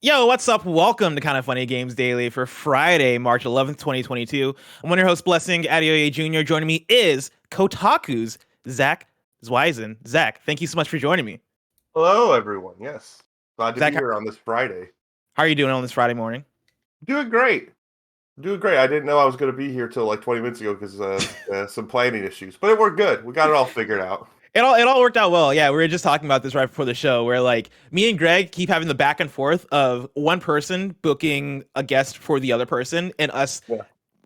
Yo, what's up? Welcome to Kind of Funny Games Daily for Friday, March 11th, 2022. I'm one of your hosts, Blessing Adeoye Jr. Joining me is Kotaku's Zack Zwiezen. Zach, thank you so much for joining me. Hello, everyone. Yes, glad to be Zach, here on this Friday. how are you doing on this Friday morning? Doing great. Doing great. I didn't know I was going to be here till like 20 minutes ago because some planning issues, but we're good. We got it all figured out. It all worked out well. Yeah, we were just talking about this right before the show, where like me and Greg keep having the back and forth of one person booking a guest for the other person, and us Yeah.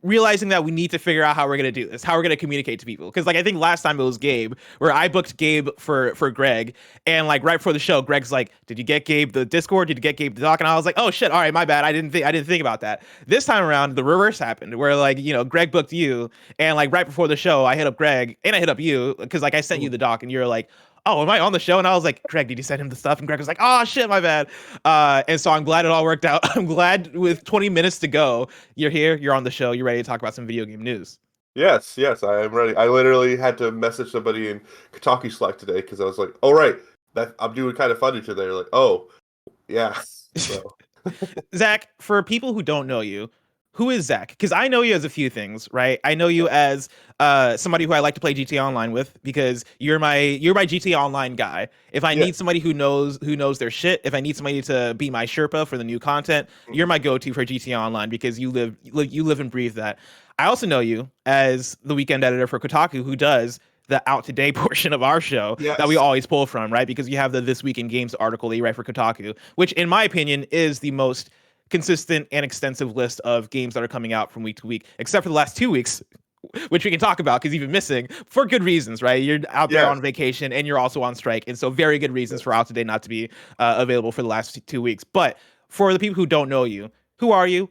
realizing that we need to figure out how we're gonna do this, how we're gonna communicate to people. Because like I think last time it was Gabe, where I booked Gabe for Greg, and like right before the show, Greg's like, "Did you get Gabe the Discord? Did you get Gabe the doc?" And I was like, "Oh shit, all right, my bad. I didn't think about that." This time around, the reverse happened, where like Greg booked you, and like right before the show, I hit up Greg and I hit up you because like I sent you the doc, and you're like, "Oh, am I on the show?" And I was like, "Greg, did you send him the stuff?" And Greg was like, "Oh shit, my bad." And so I'm glad it all worked out. I'm glad with 20 minutes to go, you're here, you're on the show, you're ready to talk about some video game news. Yes, I am ready. I literally had to message somebody in Kotaku Slack today because I was like, "Oh right, that I'm doing kind of funny today." They're like, "Oh, yeah." So Zach, for people who don't know you, who is Zach? Because I know you as a few things, right? I know you as somebody who I like to play GTA Online with because you're my GTA Online guy. If I yeah, need somebody who knows their shit, if I need somebody to be my Sherpa for the new content, you're my go-to for GTA Online because you live and breathe that. I also know you as the weekend editor for Kotaku, who does the out today portion of our show that we yes, always pull from, right? Because you have the This Week in Games article that you write for Kotaku, which in my opinion is the most consistent and extensive list of games that are coming out from week to week, except for the last 2 weeks, which we can talk about because you've been missing for good reasons, right? You're out there yes. on vacation and you're also on strike. And so, very good reasons for Out Today not to be available for the last 2 weeks. But for the people who don't know you, who are you?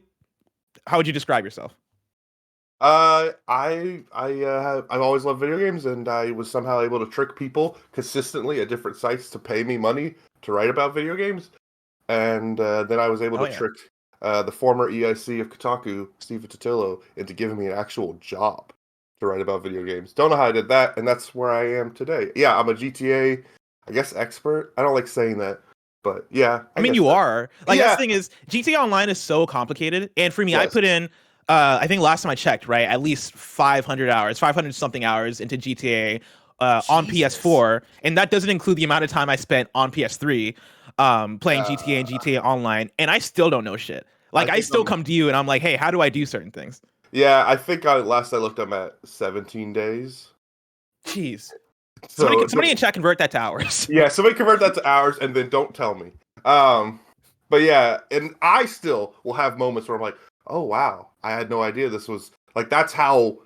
How would you describe yourself? I've always loved video games, and I was somehow able to trick people consistently at different sites to pay me money to write about video games. And then I was able Oh, to yeah. trick the former EIC of Kotaku, Steve Totillo, into giving me an actual job to write about video games. Don't know how I did that, and that's where I am today. Yeah, I'm a GTA, I guess, expert. I don't like saying that, but yeah, I I mean, guess you that. are. Like, that's Yeah, the thing is, GTA Online is so complicated. And for me, I yes. put in, I think last time I checked, right, at least 500 hours, 500 something hours into GTA on Jesus. PS4. And that doesn't include the amount of time I spent on PS3 playing GTA and Uh, GTA Online. And I still don't know shit. I Like, I think still come to you and I'm like, hey, how do I do certain things? yeah, I think last I looked, I'm at 17 days. Jeez. Somebody, So somebody in chat convert that to hours. yeah, somebody convert that to hours and then don't tell me. Um, but yeah, and I still will have moments where I'm like, oh wow, I had no idea this was like that's how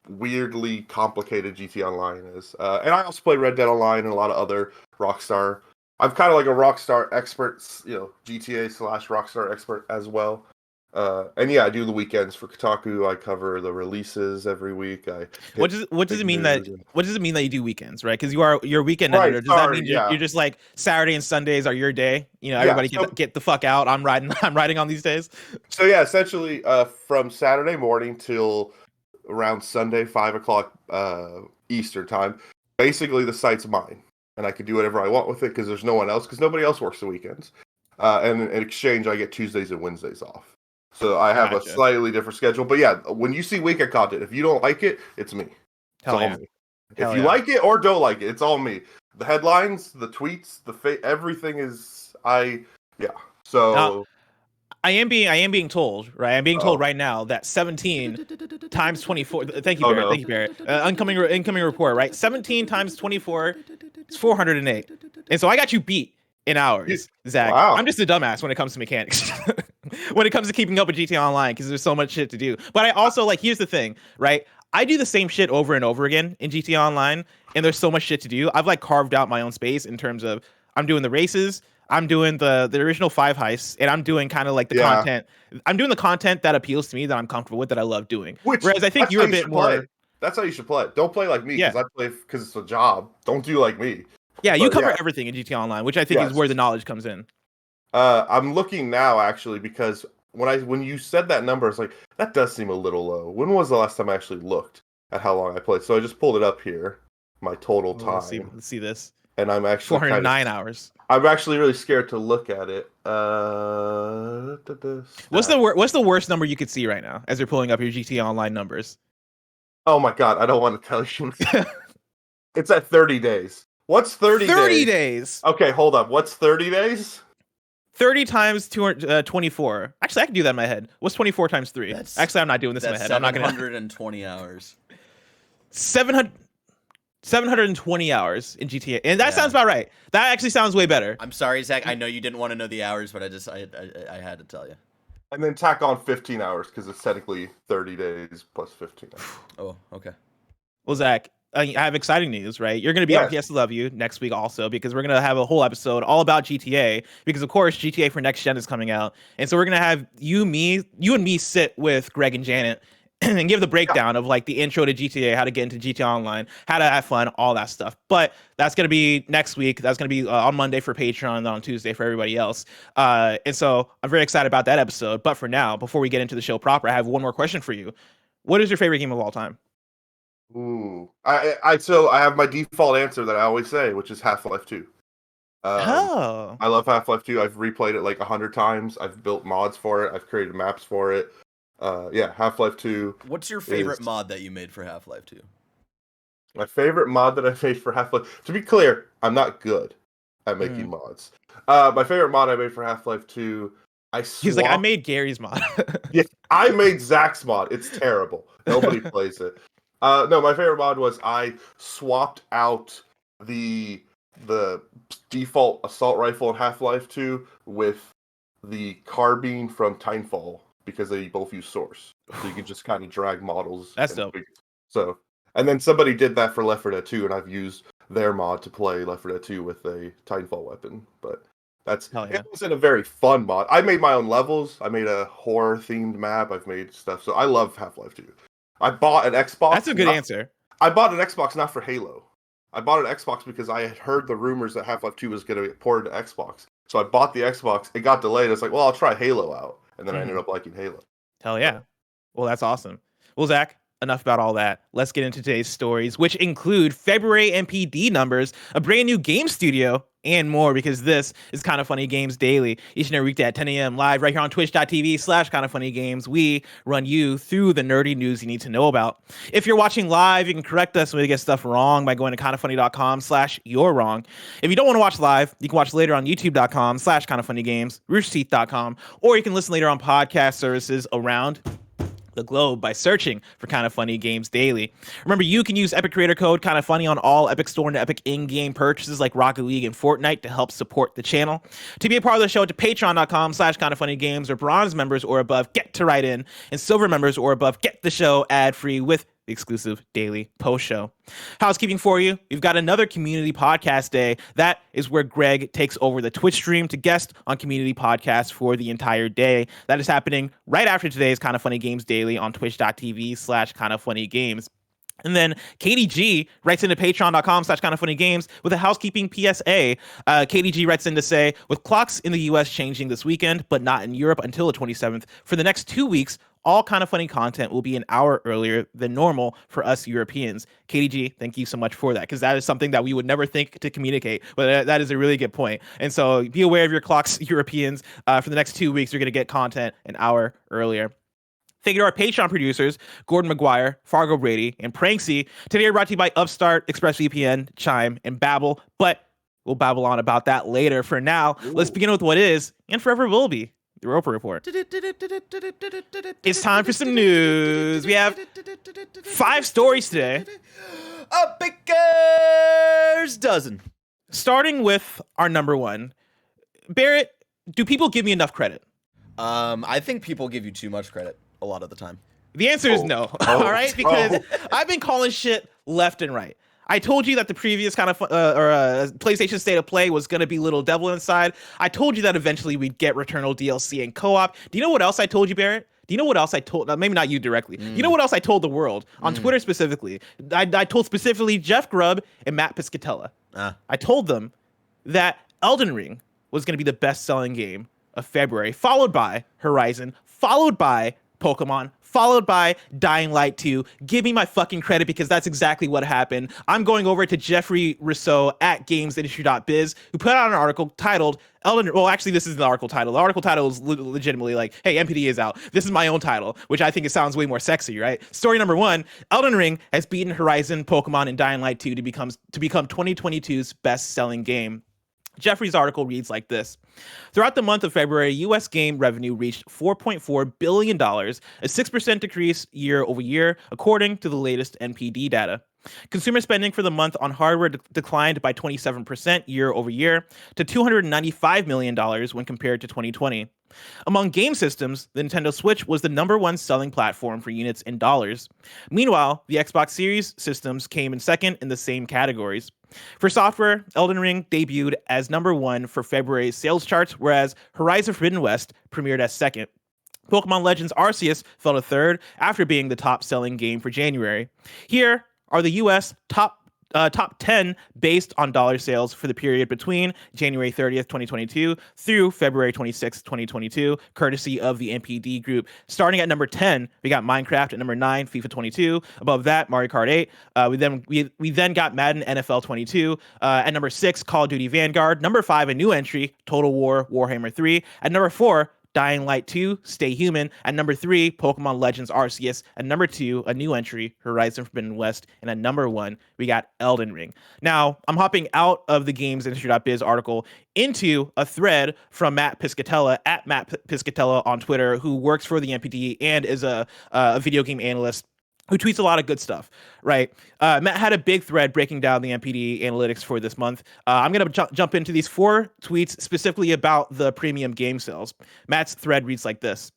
weirdly complicated GT Online is. And I also play Red Dead Online and a lot of other Rockstar. I'm kind of like a Rockstar expert, GTA slash Rockstar expert as well. And yeah, I do the weekends for Kotaku. I cover the releases every week. I What hit does what does big it mean that news. what does it mean that you do weekends, right? Because you're a weekend Right, editor. Does that sorry, mean you're, yeah. you're just like Saturday and Sundays are your day? Yeah, Everybody get so get the fuck out. I'm riding I'm riding on these days. So yeah, essentially, from Saturday morning till around Sunday 5 o'clock Eastern time, basically the site's mine, and I can do whatever I want with it because there's no one else because nobody else works the weekends. And in exchange, I get Tuesdays and Wednesdays off. So I have a Gotcha. slightly different schedule. But yeah, when you see weekend content, if you don't like it, it's me. It's Hell all yeah. me. If Hell you yeah. like it or don't like it, it's all me. The headlines, the tweets, everything is I. Yeah. Now So I am being told, right? I'm being told oh right now that 17 times 24. Thank you, oh Barrett. no. Thank you, Barrett. Incoming report, right? 17 times 24 is 408. And so I got you beat in hours, Zach. I'm Wow. just a dumbass when it comes to mechanics. When it comes to keeping up with GTA Online, because there's so much shit to do. But I also like here's the thing, right? I do the same shit over and over again in GTA Online, and there's so much shit to do. I've like carved out my own space in terms of I'm doing the races, I'm doing the original five heists, and I'm doing kind of like the Yeah. content. I'm doing the content that appeals to me, that I'm comfortable with, that I love doing. Which Whereas I think that's you're how a you bit should play. more, That's how you should play. Don't play like me because yeah, I play because it's a job. Don't do like me. yeah. You But cover yeah, everything in GTA Online, which I think is yes. where the knowledge comes in. I'm looking now actually because when you said that number, it's like that does seem a little low. When was the last time I actually looked at how long I played? So I just pulled it up here, my total Well, let's see. time. Let's see this. and I'm actually 409 hours. I'm actually really scared to look at it. What's the worst number you could see right now as you're pulling up your GTA Online numbers? Oh my god, I don't want to tell you. It's at 30 days. What's 30 days? 30 days. Okay, hold up. What's 30 days? 30 times 24. Actually, I can do that in my head. What's 24 times 3? Actually, I'm not doing this in my head. I'm not going to. 720 hours. 720 hours in GTA. And that sounds about right. That actually sounds way better. I'm sorry, Zach. I know you didn't want to know the hours, but I had to tell you. And then tack on 15 hours because it's technically 30 days plus 15 hours. Oh, okay. Well, Zach, I have exciting news, right? You're going to be on PS Love You next week also because we're going to have a whole episode all about GTA because, of course, GTA for Next Gen is coming out. And so we're going to have you and me sit with Greg and Janet and give the breakdown of like the intro to GTA, how to get into GTA Online, how to have fun, all that stuff. But that's going to be next week. That's going to be on Monday for Patreon and on Tuesday for everybody else. And so I'm very excited about that episode. But for now, before we get into the show proper, I have one more question for you. What is your favorite game of all time? Ooh, so I have my default answer that I always say, which is Half-Life 2. I love Half-Life 2. I've replayed it like 100 times. I've built mods for it. I've created maps for it. Half-Life 2. What's your favorite mod that you made for Half-Life 2? My favorite mod that I made for Half-Life... To be clear, I'm not good at making mods. My favorite mod I made for Half-Life 2... He's like, I made Gary's mod. Yeah, I made Zach's mod. It's terrible. Nobody plays it. No, my favorite mod was I swapped out the default assault rifle in Half-Life 2 with the carbine from Titanfall because they both use Source. So you can just kind of drag models. That's dope. So, and then somebody did that for Left 4 Dead 2, and I've used their mod to play Left 4 Dead 2 with a Titanfall weapon. But it wasn't a very fun mod. I made my own levels. I made a horror-themed map. I've made stuff. So I love Half-Life 2. I bought an Xbox. That's a good answer. I bought an Xbox not for Halo. I bought an Xbox because I had heard the rumors that Half-Life 2 was going to get ported to Xbox. So I bought the Xbox. It got delayed. I was like, well, I'll try Halo out. And then I ended up liking Halo. Hell yeah. Well, that's awesome. Well, Zach, enough about all that. Let's get into today's stories, which include February MPD numbers, a brand new game studio, and more, because this is Kinda Funny Games Daily. Each and every weekday at 10 a.m. live right here on twitch.tv/KindaFunnyGames. We run you through the nerdy news you need to know about. If you're watching live, you can correct us when we get stuff wrong by going to kindafunny.com/you're wrong. If you don't want to watch live, you can watch later on youtube.com/KindaFunnyGames, roosterteeth.com, or you can listen later on podcast services around the globe by searching for Kinda Funny Games Daily. Remember, you can use Epic Creator Code Kinda Funny on all Epic Store and Epic in-game purchases like Rocket League and Fortnite to help support the channel. To be a part of the show, to patreon.com/KindaFunnyGames, or bronze members or above get to write in, and silver members or above get the show ad-free with the exclusive daily post show. Housekeeping for you, we've got another community podcast day. That is where Greg takes over the Twitch stream to guest on community podcasts for the entire day. That is happening right after today's Kinda Funny Games Daily on twitch.tv/KindaFunnyGames. And then KDG writes into patreon.com/KindaFunnyGames with a housekeeping PSA. KDG writes in to say, with clocks in the US changing this weekend, but not in Europe until the 27th, for the next 2 weeks, all Kinda Funny content will be an hour earlier than normal for us Europeans. KDG, thank you so much for that, because that is something that we would never think to communicate, but that is a really good point. And so be aware of your clocks, Europeans. For the next 2 weeks, you're going to get content an hour earlier. Thank you to our Patreon producers, Gordon McGuire, Fargo Brady, and Pranksy. Today we're brought to you by Upstart, ExpressVPN, Chime, and Babbel, but we'll babble on about that later. For now, let's begin with what is, and forever will be, the Roper Report. It's time for some news. We have 5 stories today. A baker's dozen. Starting with our number one. Barrett, do people give me enough credit? I think people give you too much credit a lot of the time. The answer is no. All right, because I've been calling shit left and right. I told you that the previous kind of PlayStation State of Play was going to be Little Devil Inside. I told you that eventually we'd get Returnal DLC and co-op. Do you know what else I told you, Barrett? Do you know what else I told? Maybe not you directly. You know what else I told the world on Twitter specifically? I told specifically Jeff Grubb and Matt Piscatella. I told them that Elden Ring was going to be the best-selling game of February, followed by Horizon, followed by Pokemon, followed by Dying Light 2. Give me my fucking credit because that's exactly what happened. I'm going over to Jeffrey Rousseau at gamesindustry.biz, who put out an article titled Elden. Well, actually, this is the article title. The article title is legitimately like, "Hey, MPD is out." This is my own title, which I think it sounds way more sexy, right? Story number 1: Elden Ring has beaten Horizon, Pokemon, and Dying Light 2 to become 2022's best-selling game. Jeffrey's article reads like this. Throughout the month of February, U.S. game revenue reached $4.4 billion, a 6% decrease year over year, according to the latest NPD data. Consumer spending for the month on hardware declined by 27% year over year to $295 million when compared to 2020. Among game systems, the Nintendo Switch was the #1 selling platform for units in dollars. Meanwhile, the Xbox Series systems came in second in the same categories. For software, Elden Ring debuted as #1 for February's sales charts, whereas Horizon Forbidden West premiered as second. Pokemon Legends Arceus fell to third after being the top-selling game for January. Here are the U.S. top 10 based on dollar sales for the period between January 30th, 2022 through February 26th, 2022, courtesy of the NPD group. Starting at number 10, we got Minecraft. At number 9, FIFA 22. Above that, Mario Kart 8. We then got Madden NFL 22. At number 6, Call of Duty Vanguard. Number 5, a new entry, Total War Warhammer 3. At number 4, Dying Light 2, Stay Human. At number 3, Pokemon Legends Arceus. At number 2, a new entry, Horizon Forbidden West. And at number 1, we got Elden Ring. Now, I'm hopping out of the GamesIndustry.biz article into a thread from Matt Piscatella at Matt Piscatella on Twitter, who works for the NPD and is a video game analyst who tweets a lot of good stuff, right? Matt had a big thread breaking down the NPD analytics for this month. I'm going to jump into these 4 tweets specifically about the premium game sales. Matt's thread reads like this.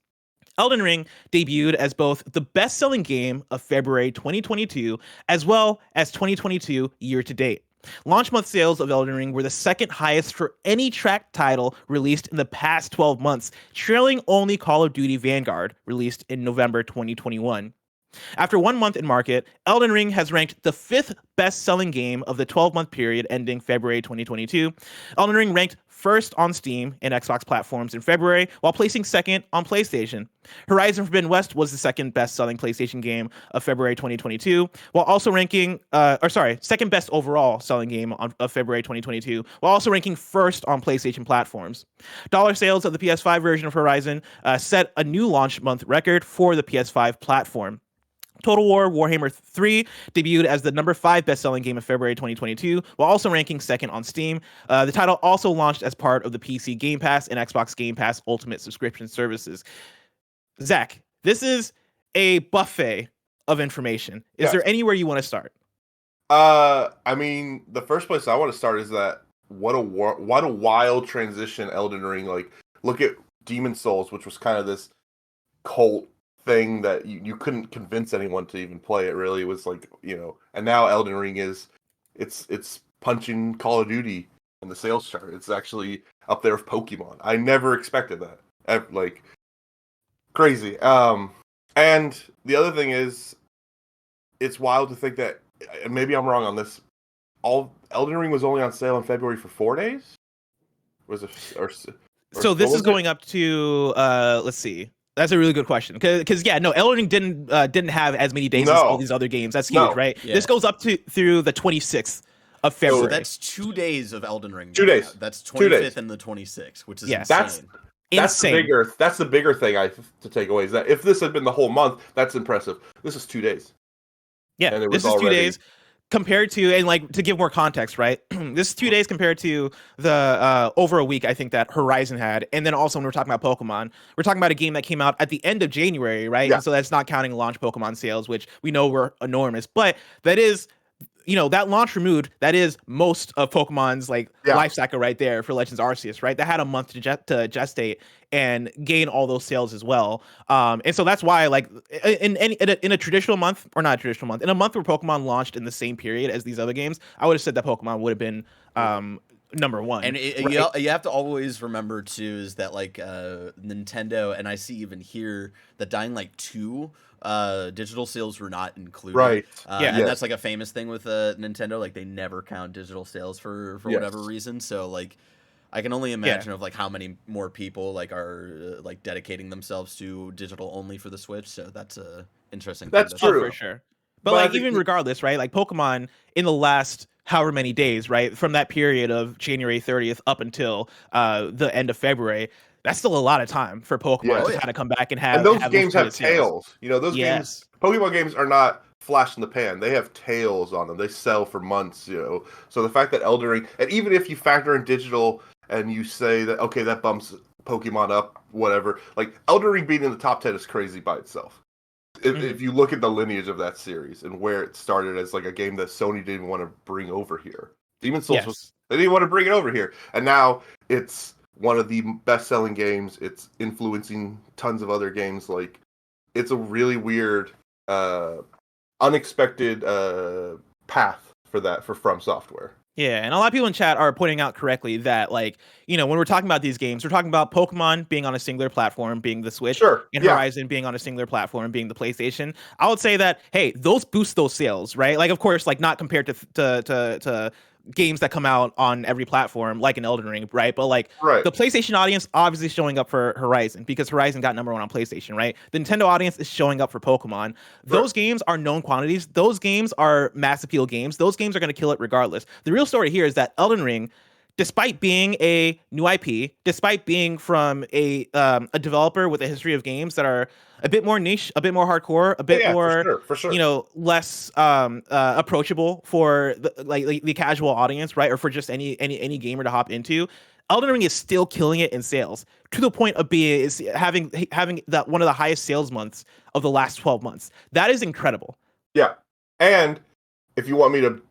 Elden Ring debuted as both the best-selling game of February 2022 as well as 2022 year-to-date. Launch month sales of Elden Ring were the second highest for any tracked title released in the past 12 months, trailing only Call of Duty Vanguard, released in November 2021. After 1 month in market, Elden Ring has ranked the 5th best-selling game of the 12-month period ending February 2022. Elden Ring ranked first on Steam and Xbox platforms in February, while placing second on PlayStation. Horizon Forbidden West was the second best-selling PlayStation game of February 2022, while also ranking, second best overall selling game of February 2022, while also ranking first on PlayStation platforms. Dollar sales of the PS5 version of Horizon set a new launch month record for the PS5 platform. Total War Warhammer 3 debuted as the number 5 best-selling game of February 2022, while also ranking second on Steam. The title also launched as part of the PC Game Pass and Xbox Game Pass Ultimate subscription services. Zach, this is a buffet of information. Is there anywhere you want to start? I mean, the first place I want to start is that what a wild transition Elden Ring. Like, look at Demon Souls, which was kind of this cult thing that you couldn't convince anyone to even play. It really was like, and now Elden Ring it's punching Call of Duty in the sales chart. It's actually up there with Pokemon. I never expected that. Like, crazy. And the other thing is, it's wild to think that, and maybe I'm wrong on this, Elden Ring was only on sale in February for 4 days? So this is going up to, let's see. That's a really good question. Because Elden Ring didn't have as many days as all these other games. That's huge, right? Yeah. This goes up through the 26th of February. So that's 2 days of Elden Ring. 2 days. That's 25th and the 26th, which is insane. That's the bigger thing to take away, is that if this had been the whole month, that's impressive. This is 2 days. Yeah, this is 2 days. Compared to, and like to give more context, right? This is 2 days compared to the over a week I think that Horizon had, and then also when we're talking about Pokemon, we're talking about a game that came out at the end of January, right? Yeah. And so that's not counting launch Pokemon sales, which we know were enormous, but that is, that launch removed, that is most of Pokemon's life cycle right there for Legends Arceus, right? That had a month to gestate and gain all those sales as well. And so that's why, in a traditional month, or not a traditional month, in a month where Pokemon launched in the same period as these other games, I would have said that Pokemon would have been number one. And you have to always remember too is that Nintendo, and I see even here that Dying Light 2 digital sales were not included, right? And that's like a famous thing with Nintendo. Like, they never count digital sales for whatever reason. So I can only imagine of like how many more people like are like dedicating themselves to digital only for the Switch. So that's a interesting thing. That's To Oh, think true. for about. sure. But But I like think even regardless, right? Like Pokemon in the last however many days, right? From that period of January 30th up until the end of February, that's still a lot of time for Pokemon Oh to yes, yeah. kind of come back and and have those those games have great sales. tails. You know, those games, Yes. Pokemon games are not flash in the pan. They have tails on them. They sell for months. You know, so the fact that Elden Ring, and even if you factor in digital and you say that okay, that bumps Pokemon up, whatever. Like Elden Ring being in the top 10 is crazy by itself. Mhm. If you look at the lineage of that series and where it started as like a game that Sony didn't want to bring over here, Demon Souls was Yes. they didn't want to bring it over here, and now it's one of the best-selling games. It's influencing tons of other games. Like it's a really weird, uh, unexpected path for that for From Software. Yeah, and a lot of people in chat are pointing out correctly that, like, when we're talking about these games, we're talking about Pokemon being on a singular platform, being the Switch, Sure, and yeah, Horizon being on a singular platform, being the PlayStation. I would say that, hey, those boost those sales, right? Like, of course, like not compared to games that come out on every platform, like an Elden Ring, right? But like right, the PlayStation audience obviously showing up for Horizon because Horizon got number one on PlayStation, right? The Nintendo audience is showing up for Pokemon. right, Those games are known quantities. Those games are mass appeal games. Those games are going to kill it regardless. The real story here is that Elden Ring, despite being a new IP, despite being from a developer with a history of games that are a bit more niche, a bit more hardcore, a yeah, bit yeah, for more, sure, for sure, less approachable for the casual audience, right, or for just any gamer to hop into. Elden Ring is still killing it in sales to the point of being is having that one of the highest sales months of the last 12 months. That is incredible. yeah, and if you want me to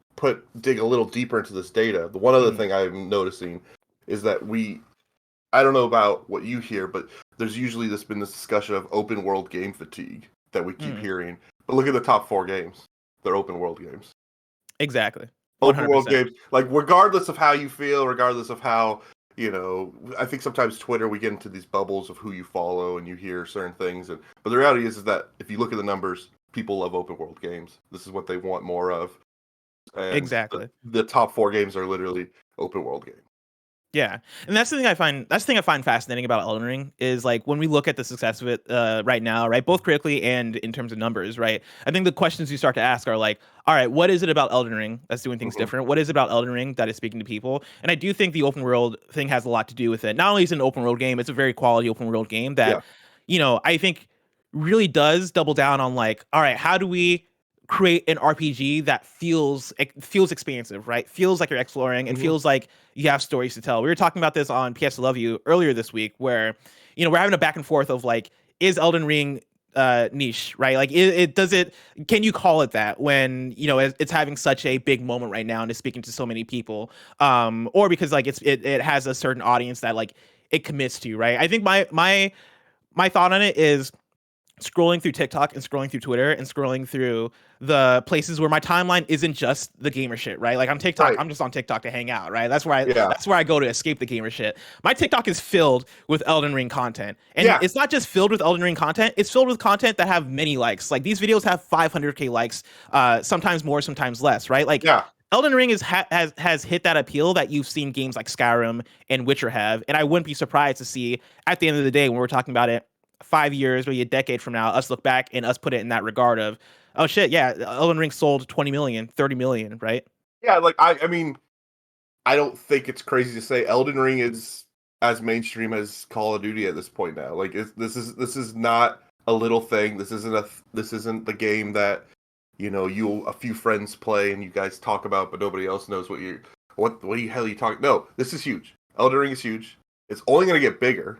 dig a little deeper into this data, the one other Mhm. thing I'm noticing is that I don't know about what you hear, but there's usually been this discussion of open world game fatigue that we keep Mhm. hearing. But look at the top 4 games. They're open world games. Exactly. Open world 100%. games, like regardless of how you feel, regardless of how, I think sometimes Twitter we get into these bubbles of who you follow and you hear certain things but the reality is that if you look at the numbers, people love open world games. This is what they want more of. And Exactly. the top 4 games are literally open world games. Yeah, and that's the thing I find fascinating about Elden Ring is like when we look at the success of it right now, right, both critically and in terms of numbers, right. I think the questions you start to ask are like, all right, what is it about Elden Ring that's doing things Hmm. different? What is it about Elden Ring that is speaking to people? And I do think the open world thing has a lot to do with it. Not only is it an open world game, it's a very quality open world game that, Yeah. I think really does double down on like, all right, how do we create an RPG that feels expansive, right? Feels like you're exploring and Hmm. feels like you have stories to tell. We were talking about this on PS Love You earlier this week, where we're having a back and forth of like, is Elden Ring niche, right? Like, it does it? Can you call it that when it's having such a big moment right now and is speaking to so many people, or because like it has a certain audience that like it commits to, right? I think my thought on it is scrolling through TikTok and scrolling through Twitter and scrolling through the places where my timeline isn't just the gamer shit, right? Like on TikTok, Right. I'm just on TikTok to hang out, right? That's where I Yeah. that's where I go to escape the gamer shit. My TikTok is filled with Elden Ring content. And Yeah. it's not just filled with Elden Ring content, it's filled with content that have many likes. Like these videos have 500k likes, sometimes more, sometimes less, right? Like Yeah. Elden Ring has hit that appeal that you've seen games like Skyrim and Witcher have, and I wouldn't be surprised to see at the end of the day when we're talking about it 5 years, maybe a decade from now, us look back and us put it in that regard of, oh shit, yeah, Elden Ring sold 20 million, 30 million, right? Yeah. Like I mean, I don't think it's crazy to say Elden Ring is as mainstream as Call of Duty at this point now. Like this is not a little thing. This isn't the game that you a few friends play and you guys talk about, but nobody else knows what the hell are you talking. No, this is huge. Elden Ring is huge. It's only going to get bigger.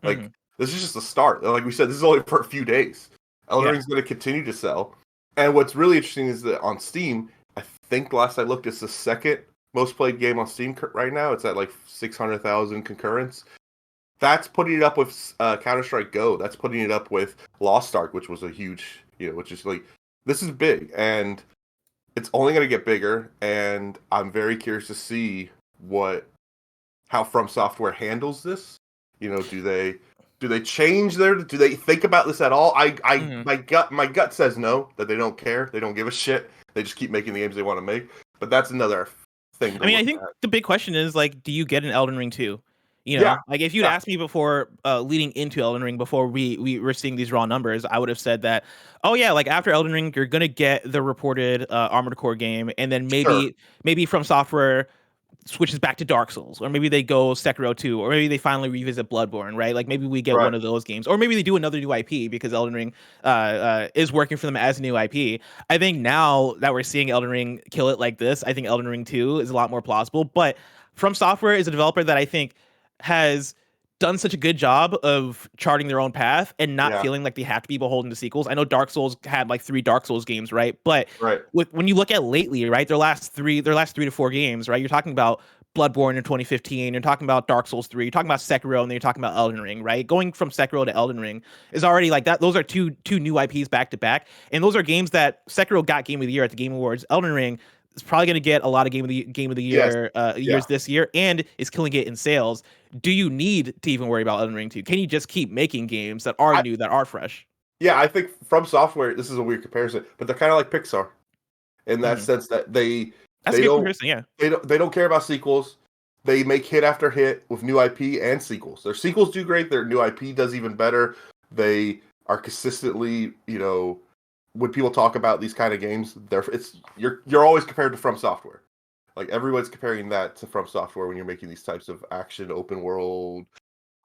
Mm-hmm. Like this is just the start. Like we said, this is only for a few days. Elden Yeah. Ring's going to continue to sell. And what's really interesting is that on Steam, I think last I looked, it's the second most played game on Steam right now. It's at like 600,000 concurrents. That's putting it up with Counter Strike Go. That's putting it up with Lost Ark, which was a huge, which is like this is big, and it's only going to get bigger. And I'm very curious to see how From Software handles this. Do they change do they think about this at all? Mm-hmm. My gut says no, that they don't care. They don't give a shit. They just keep making the games they want to make. But that's another thing to I mean, I look think at. the big question is like, do you get an Elden Ring 2? You Yeah, know, like if you'd yeah, asked me before, leading into Elden Ring, before we were seeing these raw numbers, I would have said that, oh yeah, like after Elden Ring, you're gonna get the reported Armored Core game, and then sure. maybe From Software switches back to Dark Souls, or maybe they go Sekiro 2, or maybe they finally revisit Bloodborne, right? Like maybe we get Right. one of those games, or maybe they do another new IP because Elden Ring is working for them as a new IP. I think now that we're seeing Elden Ring kill it like this, I think Elden Ring 2 is a lot more plausible. But From Software is a developer that I think has done such a good job of charting their own path and not Yeah. feeling like they have to be beholden to sequels. I know Dark Souls had like 3 Dark Souls games, right? But Right. when you look at lately, right, their last 3 to 4 games, right, you're talking about Bloodborne in 2015, you're talking about Dark Souls 3, you're talking about Sekiro, and then you're talking about Elden Ring, right? Going from Sekiro to Elden Ring is already like that. Those are two new IPs back to back, and those are games that Sekiro got Game of the Year at the Game Awards. Elden Ring is probably going to get a lot of Game of the Yes. Year Yeah. years this year, and is killing it in sales. Do you need to even worry about Elden Ring 2? Can you just keep making games that are I, new, that are fresh? yeah, I think From Software, this is a weird comparison, but they're kind of like Pixar in that Mhm. sense that That's a they good don't comparison, yeah. they don't care about sequels. They make hit after hit with new IP and sequels. Their sequels do great. Their new IP does even better. They are consistently, when people talk about these kind of games, you're always compared to From Software. Like everyone's comparing that to From Software when you're making these types of action, open world,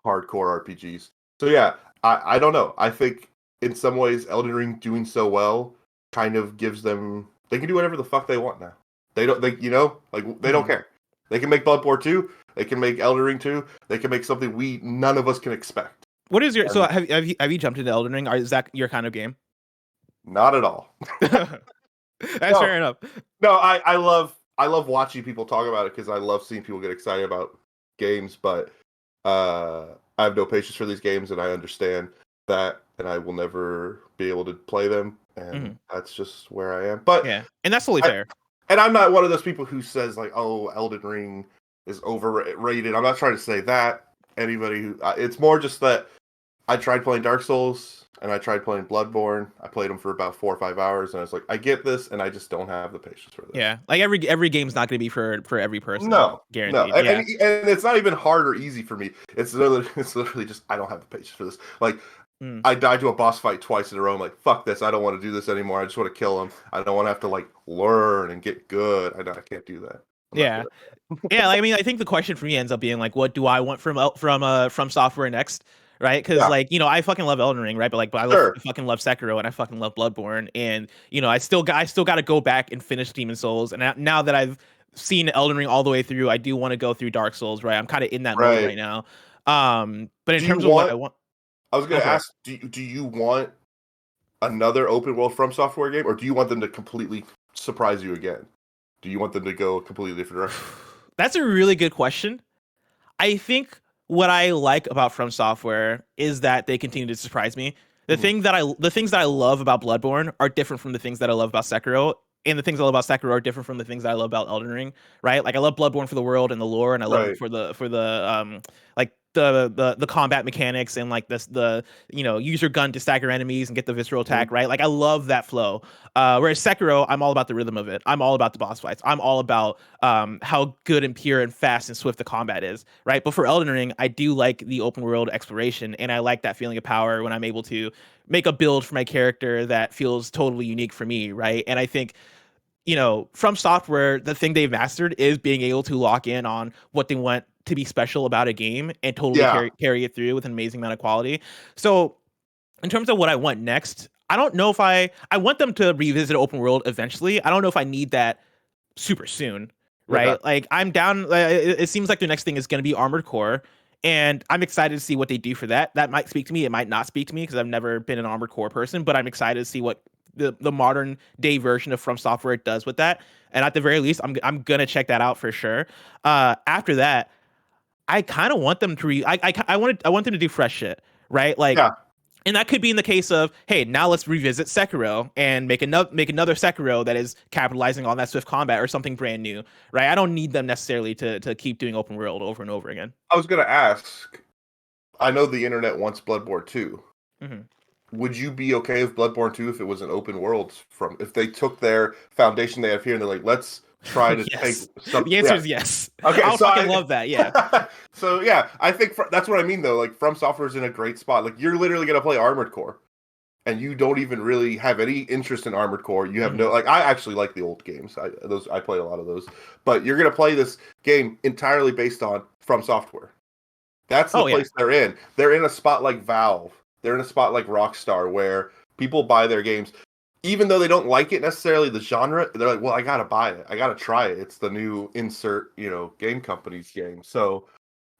hardcore RPGs. So yeah, I don't know. I think in some ways Elden Ring doing so well kind of gives them they can do whatever the fuck they want now. They don't they don't Mhm. care. They can make Bloodborne 2, they can make Elden Ring 2, they can make something none of us can expect. What is your so And have you jumped into Elden Ring? Or is that your kind of game? not at all. That's No, fair enough. no, I love watching people talk about it because I love seeing people get excited about games, but I have no patience for these games, and I understand that, and I will never be able to play them, and Mhm. that's just where I am. But Yeah, and that's totally I, fair. and I'm not one of those people who says like, "Oh, Elden Ring is overrated." I'm not trying to say that. Anybody who it's more just that I tried playing Dark Souls and I tried playing Bloodborne. I played them for about 4 or 5 hours, and I was like, I get this, and I just don't have the patience for this. Yeah, like every game's not going to be for every person, No, no, guaranteed. Yeah. and it's not even hard or easy for me. It's literally just I don't have the patience for this. Like Mm. I died to a boss fight twice in a row. I'm like, fuck this. I don't want to do this anymore. I just want to kill him. I don't want to have to like learn and get good. I can't do that. I'm not Yeah. good. Yeah, like, I mean, I think the question for me ends up being like, what do I want from Software next, right? Because Yeah, like I fucking love Elden Ring, right? But I sure. fucking love Sekiro and I fucking love Bloodborne, and I still got to go back and finish Demon Souls, and now that I've seen Elden Ring all the way through, I do want to go through Dark Souls, right? I'm kind of in that mode Right. right now. But in Do you terms of what I want? want, I was go gonna for it. ask. Do you want another open world From Software game, or do you want them to completely surprise you again? Do you want them to go a completely different direction? That's a really good question. I think what I like about From Software is that they continue to surprise me. Mhm. The things that I love about Bloodborne are different from the things that I love about Sekiro, and the things I love about Sekiro are different from the things that I love about Elden Ring, right? Like I love Bloodborne for the world and the lore, and I love it Right. for the like the combat mechanics and like the use your gun to stagger enemies and get the visceral attack, Mhm. right? Like I love that flow. Whereas Sekiro, I'm all about the rhythm of it. I'm all about the boss fights. I'm all about how good and pure and fast and swift the combat is, right? But for Elden Ring, I do like the open world exploration, and I like that feeling of power when I'm able to make a build for my character that feels totally unique for me, right? And I think From Software, the thing they've mastered is being able to lock in on what they want to be special about a game and totally Yeah. carry it through with an amazing amount of quality. So in terms of what I want next, I don't know if I want them to revisit open world eventually. I don't know if I need that super soon, Okay. right? Like I'm down. It seems like the next thing is going to be Armored Core, and I'm excited to see what they do for that. That might speak to me. It might not speak to me because I've never been an Armored Core person, but I'm excited to see what the modern day version of From Software does with that. And at the very least, I'm gonna check that out for sure. After that, I kind of want them to I want them to do fresh shit, right? Like, Yeah. and that could be in the case of, hey, now let's revisit Sekiro and make another Sekiro that is capitalizing on that swift combat or something brand new, right? I don't need them necessarily to keep doing open world over and over again. I was gonna ask. I know the internet wants Bloodborne 2. Hmm. Would you be okay with Bloodborne 2 if it was an open world if they took their foundation they have here and they're like, let's try to take Yes. some. The answer Yeah. is yes. Okay, I would so fucking love that. Yeah. so yeah, I think that's what I mean though. Like From Software's in a great spot. Like you're literally gonna play Armored Core, and you don't even really have any interest in Armored Core. You have no Mhm. like. I actually like the old games. I play a lot of those. But you're gonna play this game entirely based on From Software. That's the Oh yeah. place they're in. They're in a spot like Valve. They're in a spot like Rockstar where people buy their games, even though they don't like it necessarily the genre. They're like, well, I gotta buy it. I gotta try it. It's the new insert, game company's game. So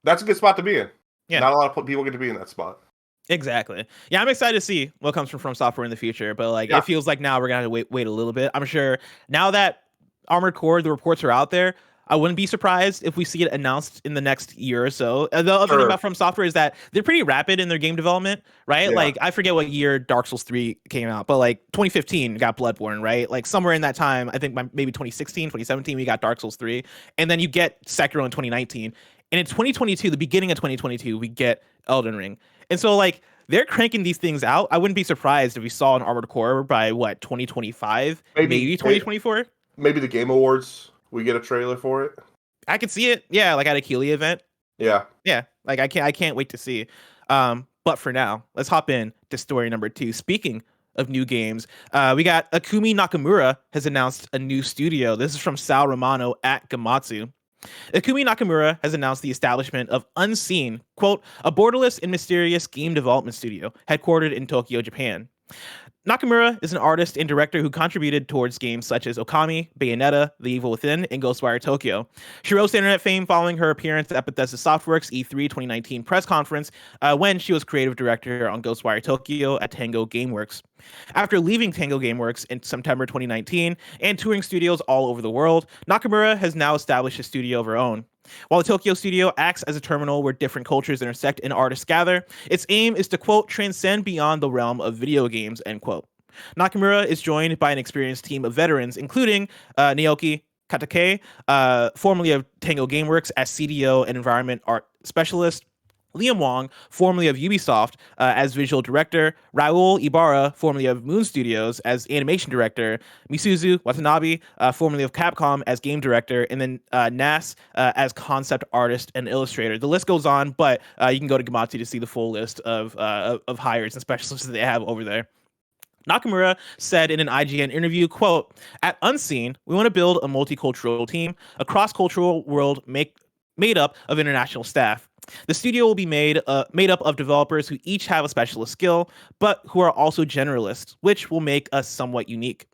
that's a good spot to be in. Yeah. Not a lot of people get to be in that spot. Exactly. Yeah, I'm excited to see what comes from Software in the future, but like Yeah, it feels like now we're gonna have to wait a little bit. I'm sure now that Armored Core, the reports are out there. I wouldn't be surprised if we see it announced in the next year or so. The other thing sure. about From Software is that they're pretty rapid in their game development, right? Yeah, Like I forget what year Dark Souls 3 came out, but like 2015 got Bloodborne, right? Like somewhere in that time, I think maybe 2016, 2017 we got Dark Souls 3, and then you get Sekiro in 2019. And in 2022, the beginning of 2022, we get Elden Ring. And so like they're cranking these things out. I wouldn't be surprised if we saw an Armored Core by what 2025, maybe maybe 2024. maybe the Game Awards we get a trailer for it. I could see it. Yeah, like at a Keeley event. Yeah, Yeah, like I can't wait to see. But for now, let's hop in to story number 2. Speaking of new games, we got Ikumi Nakamura has announced a new studio. This is from Sal Romano at Gamatsu. Ikumi Nakamura has announced the establishment of Unseen, quote, a borderless and mysterious game development studio headquartered in Tokyo, Japan. Nakamura is an artist and director who contributed towards games such as Okami, Bayonetta, The Evil Within, and Ghostwire Tokyo. She rose to internet fame following her appearance at Bethesda Softworks E3 2019 press conference when she was creative director on Ghostwire Tokyo at Tango Gameworks. After leaving Tango Gameworks in September 2019 and touring studios all over the world, Nakamura has now established a studio of her own. While the Tokyo studio acts as a terminal where different cultures intersect and artists gather, its aim is to, quote, transcend beyond the realm of video games, end quote. Nakamura is joined by an experienced team of veterans, including Naoki Katake, formerly of Tango Gameworks as CDO and environment art specialist, Liam Wong, formerly of Ubisoft, as visual director, Raul Ibarra, formerly of Moon Studios, as animation director, Misuzu Watanabe, formerly of Capcom, as game director, and then Nas as concept artist and illustrator. The list goes on, but you can go to Gamatsu to see the full list of hires and specialists that they have over there. Nakamura said in an IGN interview, quote, at Unseen, we want to build a multicultural team, a cross-cultural world made up of international staff. The studio will be made up of developers who each have a specialist skill, but who are also generalists, which will make us somewhat unique.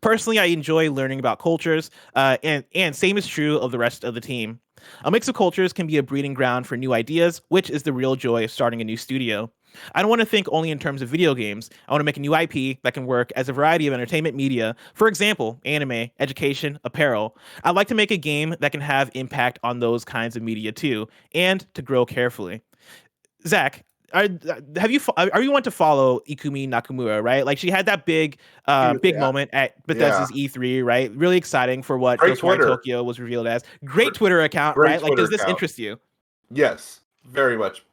Personally, I enjoy learning about cultures, and same is true of the rest of the team. A mix of cultures can be a breeding ground for new ideas, which is the real joy of starting a new studio. I don't want to think only in terms of video games. I want to make a new IP that can work as a variety of entertainment media. For example, anime, education, apparel. I'd like to make a game that can have impact on those kinds of media too, and to grow carefully. Zach, are you want to follow Ikumi Nakamura, right? Like she had that big yeah, moment at yeah. Bethesda's E3, right? Really exciting for what Great Ghostwire Twitter, Tokyo was revealed as. Great Twitter account, great right? Like, Twitter does this account. interest you? Yes, very much.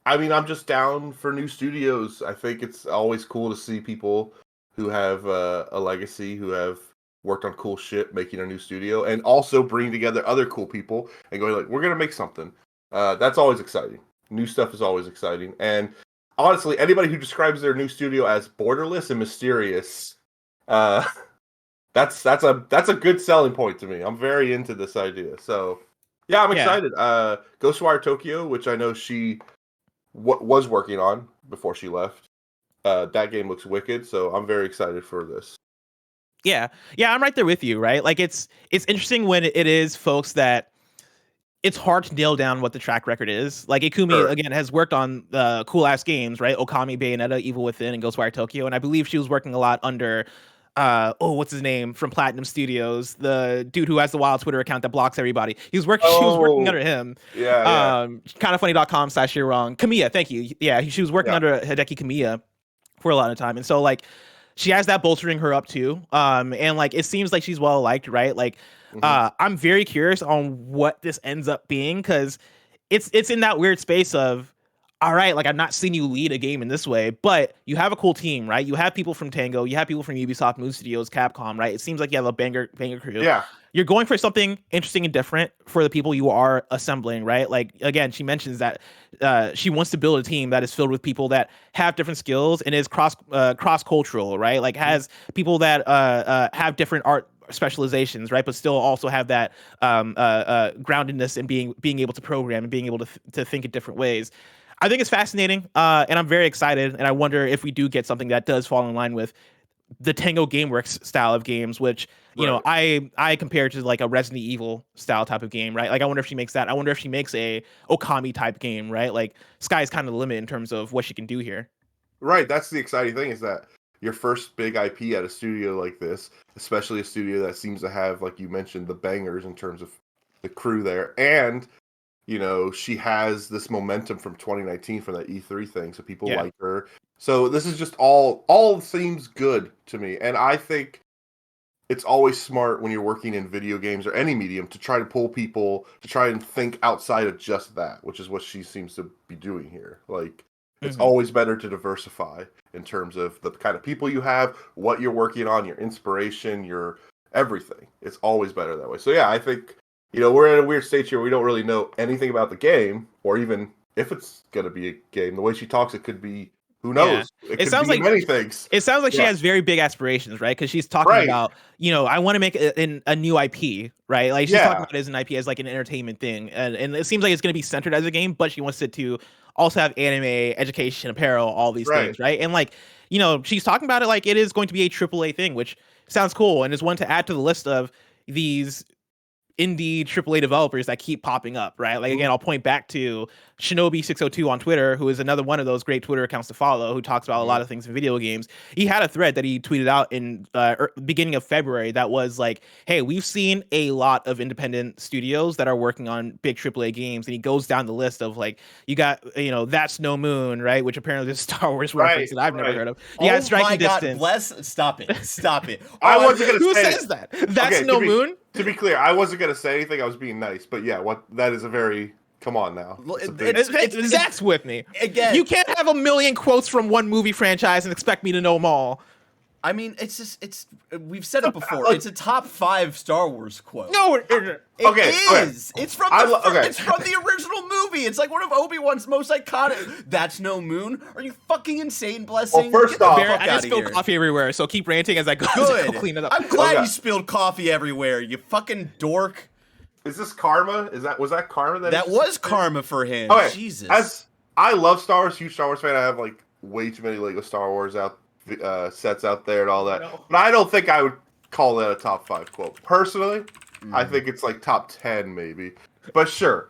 I mean, I'm just down for new studios. I think it's always cool to see people who have a legacy, who have worked on cool shit, making a new studio, and also bringing together other cool people and going like, we're gonna make something. That's always exciting. New stuff is always exciting. And honestly, anybody who describes their new studio as borderless and mysterious, uh, that's a good selling point to me. I'm very into this idea. So yeah, I'm Yeah. excited. Ghostwire Tokyo, which I know she was working on before she left. That game looks wicked, so I'm very excited for this. Yeah. Yeah, I'm right there with you, right? Like it's interesting when it is folks that it's hard to nail down what the track record is. Like Ikumi Sure. again has worked on cool ass games, right? Okami, Bayonetta, Evil Within, and Ghostwire Tokyo, and I believe she was working a lot under what's his name from Platinum Studios, the dude who has the wild Twitter account that blocks everybody. She was working under him. Yeah, yeah, Kindoffunny.com/ you're wrong. Kamiya, thank you. Yeah, she was working yeah. under Hideki Kamiya for a lot of time. And so like she has that bolstering her up too. And like it seems like she's well liked, right? Like Hmm. I'm very curious on what this ends up being because it's in that weird space of all right, like I'm not seeing you lead a game in this way, but you have a cool team, right? You have people from Tango, you have people from Ubisoft, Moon Studios, Capcom, right? It seems like you have a banger crew. Yeah. You're going for something interesting and different for the people you are assembling, right? Like again, she mentions that she wants to build a team that is filled with people that have different skills and is cross cultural, right? Like has people that have different art specializations, right? But still also have that groundedness and being able to program and being able to think in different ways. I think it's fascinating, and I'm very excited. And I wonder if we do get something that does fall in line with the Tango Gameworks style of games, which you know I compare to like a Resident Evil style type of game, right? Like I wonder if she makes that. I wonder if she makes a Okami type game, right? Like sky's kind of the limit in terms of what she can do here. Right. That's the exciting thing is that your first big IP at a studio like this, especially a studio that seems to have, like you mentioned, the bangers in terms of the crew there, and you know, she has this momentum from 2019 from that E3 thing, so people like her. So this is just all seems good to me, and I think it's always smart when you're working in video games or any medium to try to pull people to try and think outside of just that, which is what she seems to be doing here. Like it's always better to diversify in terms of the kind of people you have, what you're working on, your inspiration, your everything. It's always better that way. So yeah, I think, you know, we're in a weird stage here. We don't really know anything about the game, or even if it's going to be a game. The way she talks, it could be, who knows? Yeah. It could sounds be like many things. It sounds like she has very big aspirations, right? Because she's talking about, you know, I want to make a new IP, right? Like she's talking about it as an IP, as like an entertainment thing. And it seems like it's going to be centered as a game, but she wants it to also have anime, education, apparel, all these things, right? And like, you know, she's talking about it like it is going to be a AAA thing, which sounds cool and is one to add to the list of these indie AAA developers that keep popping up, right? Like again, I'll point back to Shinobi602 on Twitter, who is another one of those great Twitter accounts to follow, who talks about a lot of things in video games. He had a thread that he tweeted out in beginning of February that was like, hey, we've seen a lot of independent studios that are working on big AAA games, and he goes down the list of like, you got, you know, That's No Moon, right? Which apparently is a Star Wars reference that I've never heard of. Yeah, Striking Distance. Stop it. I wasn't gonna who say says that? That's No Moon? To be clear, I wasn't going to say anything. I was being nice. But yeah, that is a very... Come on now. It's Zach's with me. Again, you can't have a million quotes from one movie franchise and expect me to know them all. I mean, we've said it before. It's a top 5 Star Wars quote. No, it is. Okay. It's from the original movie. It's like one of Obi-Wan's most iconic. That's No Moon. Are you fucking insane, Blessing? Well, first off, Barrett, I just spilled coffee everywhere, so keep ranting as I go. Good. Go clean it up. I'm glad you spilled coffee everywhere. You fucking dork. Is this karma? Was that karma? That was karma for him. Okay. Jesus. As I love Star Wars, huge Star Wars fan. I have like way too many Lego Star Wars sets out there and all that. No. But I don't think I would call that a top 5 quote. Personally, I think it's like top 10 maybe. But sure.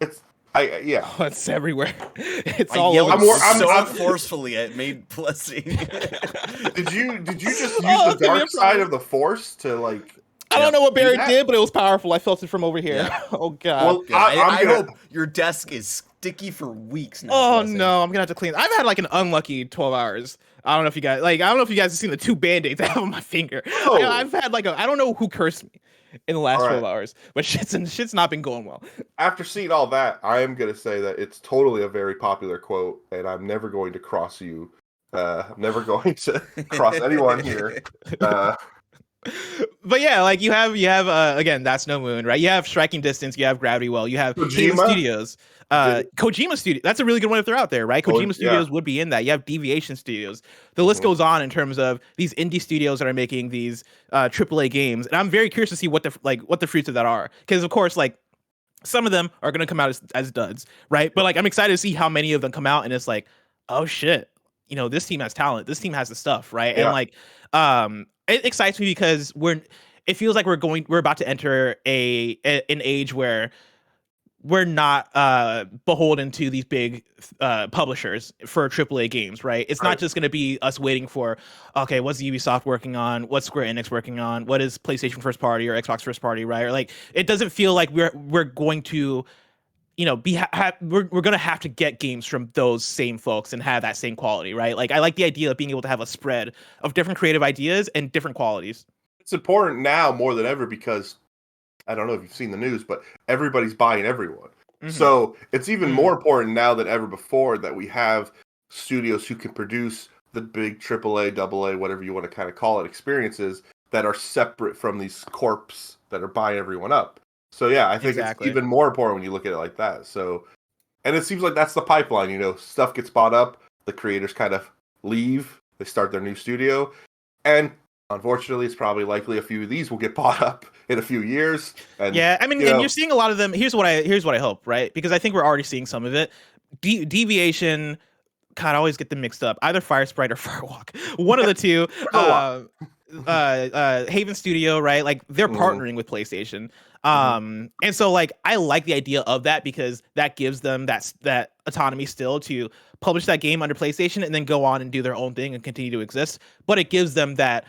It's Oh, it's everywhere. It's I all over. I'm forcefully. It made Blessing. Did you just use the dark side of the Force to like? I don't know what Barry did, but it was powerful. I felt it from over here. Yeah. Oh god. Well, I hope your desk is sticky for weeks now. Oh no, I'm gonna have to clean. I've had like an unlucky 12 hours. I don't know if you guys have seen the 2 band-aids I have on my finger. Oh. I've had like I don't know who cursed me in the last 12 hours, but shit's not been going well. After seeing all that, I am gonna say that it's totally a very popular quote, and I'm never going to cross you. I'm never going to cross anyone here. But yeah, like you have again, That's No Moon, right? You have Striking Distance, you have Gravity Well, you have Kojima Studios. Kojima Studio, that's a really good one to throw out there, right? Kojima Studios would be in that. You have Deviation Studios. The list goes on in terms of these indie studios that are making these AAA games, and I'm very curious to see what the fruits of that are, because of course, like some of them are going to come out as duds, right? But like I'm excited to see how many of them come out, and it's like, oh shit, you know, this team has talent, this team has the stuff, right? And like it excites me because it feels like we're about to enter an age where we're not beholden to these big publishers for AAA games, right? It's not just going to be us waiting for, okay, what's Ubisoft working on? What's Square Enix working on? What is PlayStation first party or Xbox first party, right? Or like, it doesn't feel like we're going to, you know, we're going to have to get games from those same folks and have that same quality, right? Like, I like the idea of being able to have a spread of different creative ideas and different qualities. It's important now more than ever because I don't know if you've seen the news, but everybody's buying everyone. So it's even Mm. more important now than ever before that we have studios who can produce the big AAA, AA, whatever you want to kind of call it, experiences that are separate from these corps that are buying everyone up. So yeah, I think it's Exactly. even more important when you look at it like that. So, and it seems like that's the pipeline. You know, stuff gets bought up, the creators kind of leave, they start their new studio, and unfortunately, it's probably likely a few of these will get bought up in a few years. And Yeah, I mean, you and know, you're seeing a lot of them. Here's what I hope, right? Because I think we're already seeing some of it. Deviation, God, I always get them mixed up. Either Fire Sprite or Firewalk. One of the two. there's a lot. Haven Studio, right? Like they're Mhm. partnering with PlayStation. And so like I like the idea of that because that gives them that autonomy still to publish that game under PlayStation and then go on and do their own thing and continue to exist. But it gives them that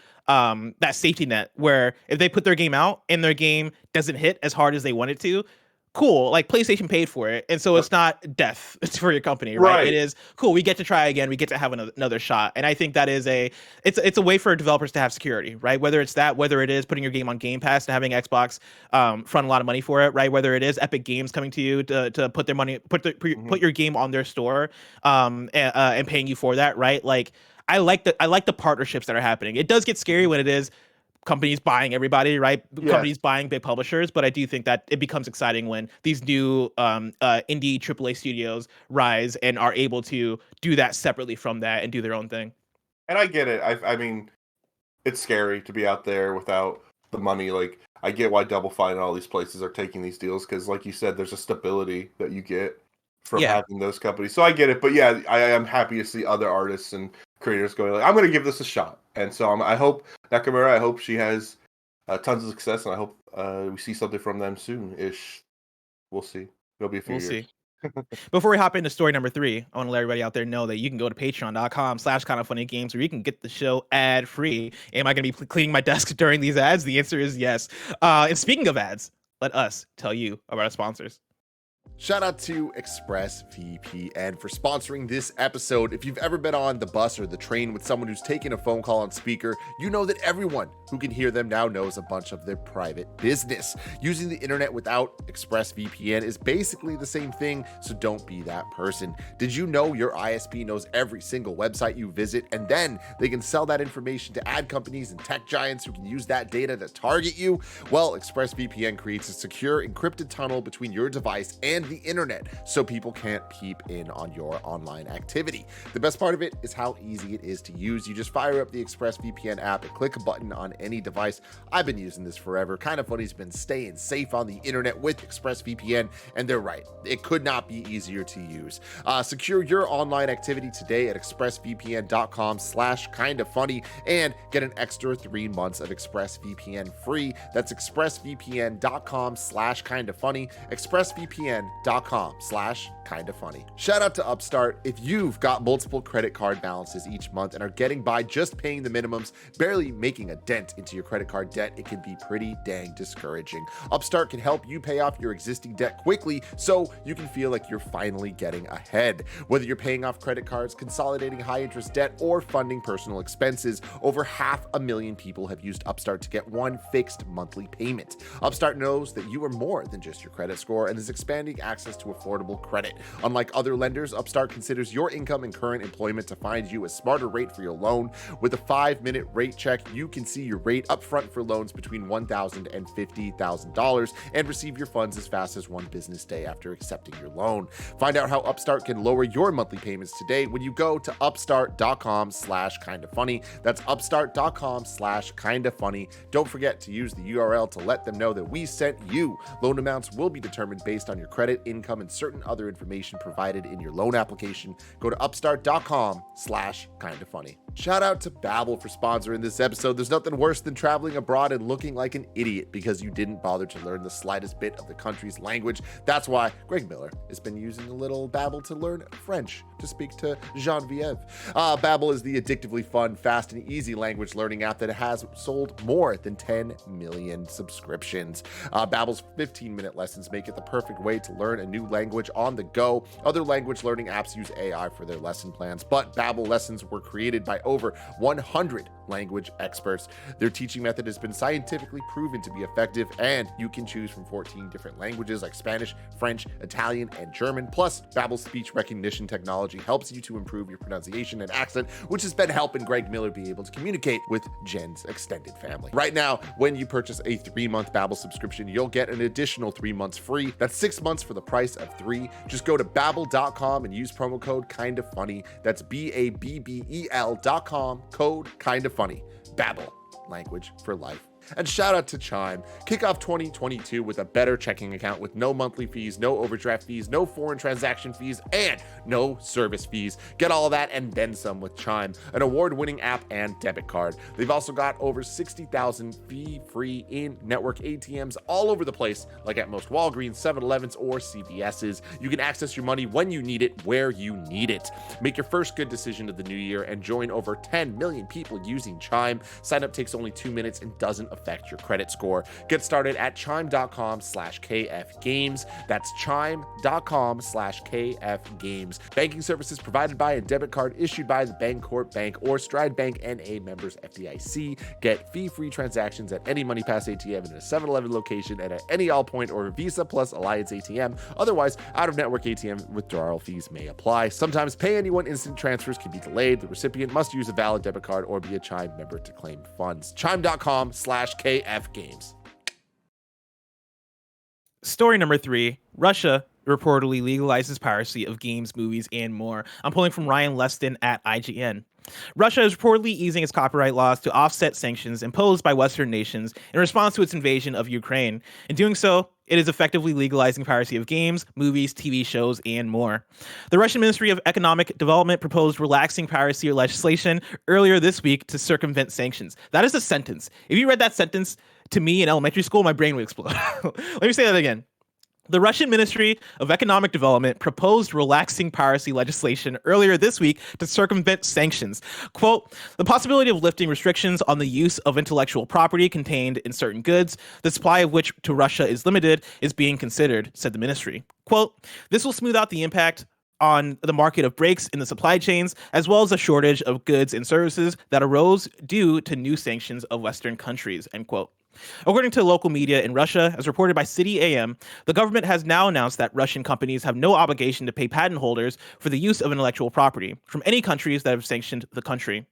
safety net where if they put their game out and their game doesn't hit as hard as they want it to, cool. Like PlayStation paid for it, and so it's not death. It's for your company, right? Right. It is cool. We get to try again. We get to have another shot, and I think that is it's a way for developers to have security, right? Whether it's that, whether it is putting your game on Game Pass and having Xbox front a lot of money for it, right? Whether it is Epic Games coming to you to put their money put your game on their store, and paying you for that, right? Like I like the partnerships that are happening. It does get scary when it is companies buying everybody, right? Yeah. Companies buying big publishers, but I do think that it becomes exciting when these new indie AAA studios rise and are able to do that separately from that and do their own thing. And I get it. I mean, it's scary to be out there without the money. Like, I get why Double Fine and all these places are taking these deals because, like you said, there's a stability that you get from Yeah. having those companies. So I get it. But yeah, I am happy to see other artists and creators going like, I'm going to give this a shot. And so I hope Nakamura, I hope she has tons of success, and I hope we see something from them soon-ish. We'll see. It'll be a few We'll years. see. Before we hop into story number 3, I want to let everybody out there know that you can go to patreon.com/kindoffunnygames where you can get the show ad free. Am I going to be cleaning my desk during these ads? The answer is yes. And speaking of ads, let us tell you about our sponsors. Shout out to ExpressVPN for sponsoring this episode. If you've ever been on the bus or the train with someone who's taking a phone call on speaker, you know that everyone who can hear them now knows a bunch of their private business. Using the internet without ExpressVPN is basically the same thing, so don't be that person. Did you know your ISP knows every single website you visit, and then they can sell that information to ad companies and tech giants who can use that data to target you? Well, ExpressVPN creates a secure encrypted tunnel between your device and the internet so people can't peep in on your online activity. The best part of it is how easy it is to use. You just fire up the ExpressVPN app and click a button on any device. I've been using this forever. Kind of Funny's been staying safe on the internet with ExpressVPN, and they're right. It could not be easier to use. Secure your online activity today at expressvpn.com/kindafunny and get an extra 3 months of ExpressVPN free. That's expressvpn.com/kindafunny. expressvpn.com/kindafunny. Shout out to Upstart. If you've got multiple credit card balances each month and are getting by just paying the minimums, barely making a dent into your credit card debt, it can be pretty dang discouraging. Upstart can help you pay off your existing debt quickly so you can feel like you're finally getting ahead. Whether you're paying off credit cards, consolidating high interest debt, or funding personal expenses, over 500,000 people have used Upstart to get one fixed monthly payment. Upstart knows that you are more than just your credit score and is expanding access to affordable credit. Unlike other lenders, Upstart considers your income and current employment to find you a smarter rate for your loan. With a 5-minute rate check, you can see your rate upfront for loans between $1,000 and $50,000 and receive your funds as fast as one business day after accepting your loan. Find out how Upstart can lower your monthly payments today when you go to upstart.com/kindafunny. That's upstart.com/kindafunny. Don't forget to use the URL to let them know that we sent you. Loan amounts will be determined based on your credit, income, and certain other information provided in your loan application. Go to upstart.com/kindafunny. Shout out to Babbel for sponsoring this episode. There's nothing worse than traveling abroad and looking like an idiot because you didn't bother to learn the slightest bit of the country's language. That's why Greg Miller has been using a little Babbel to learn French to speak to Genevieve. Babbel is the addictively fun, fast, and easy language learning app that has sold more than 10 million subscriptions. Babbel's 15-minute lessons make it the perfect way to learn learn a new language on the go. Other language learning apps use AI for their lesson plans, but Babbel lessons were created by over 100 language experts. Their teaching method has been scientifically proven to be effective, and you can choose from 14 different languages like Spanish, French, Italian, and German. Plus, Babbel's speech recognition technology helps you to improve your pronunciation and accent, which has been helping Greg Miller be able to communicate with Jen's extended family. Right now, when you purchase a 3-month Babbel subscription, you'll get an additional 3 months free. That's 6 months for the price of 3. Just go to babbel.com and use promo code KINDAFUNNY. That's BABBEL.com, code KINDAFUNNY. Babbel, language for life. And shout out to Chime. Kick off 2022 with a better checking account with no monthly fees, no overdraft fees, no foreign transaction fees, and no service fees. Get all of that and then some with Chime, an award-winning app and debit card. They've also got over 60,000 fee-free in-network ATMs all over the place, like at most Walgreens, 7-Elevens, or CVS's. You can access your money when you need it, where you need it. Make your first good decision of the new year and join over 10 million people using Chime. Sign up takes only 2 minutes and doesn't affect your credit score. Get started at chime.com/KFgames. That's chime.com/KFgames. Banking services provided by and debit card issued by the Bancorp Bank or Stride Bank NA, members FDIC. Get fee-free transactions at any MoneyPass ATM in a 7-Eleven location and at any Allpoint or Visa Plus Alliance ATM. Otherwise, out-of-network ATM withdrawal fees may apply. Sometimes pay anyone instant transfers can be delayed. The recipient must use a valid debit card or be a Chime member to claim funds. Chime.com/KFgames. Story number 3, Russia reportedly legalizes piracy of games, movies, and more. I'm pulling from Ryan Leston at IGN. Russia is reportedly easing its copyright laws to offset sanctions imposed by Western nations in response to its invasion of Ukraine. In doing so, it is effectively legalizing piracy of games, movies, TV shows, and more. The Russian Ministry of Economic Development proposed relaxing piracy legislation earlier this week to circumvent sanctions. That is a sentence. If you read that sentence to me in elementary school, my brain would explode. Let me say that again. The Russian Ministry of Economic Development proposed relaxing piracy legislation earlier this week to circumvent sanctions. Quote, the possibility of lifting restrictions on the use of intellectual property contained in certain goods, the supply of which to Russia is limited, is being considered, said the ministry. Quote, this will smooth out the impact on the market of breaks in the supply chains, as well as a shortage of goods and services that arose due to new sanctions of Western countries, end quote. According to local media in Russia, as reported by City AM, the government has now announced that Russian companies have no obligation to pay patent holders for the use of intellectual property from any countries that have sanctioned the country.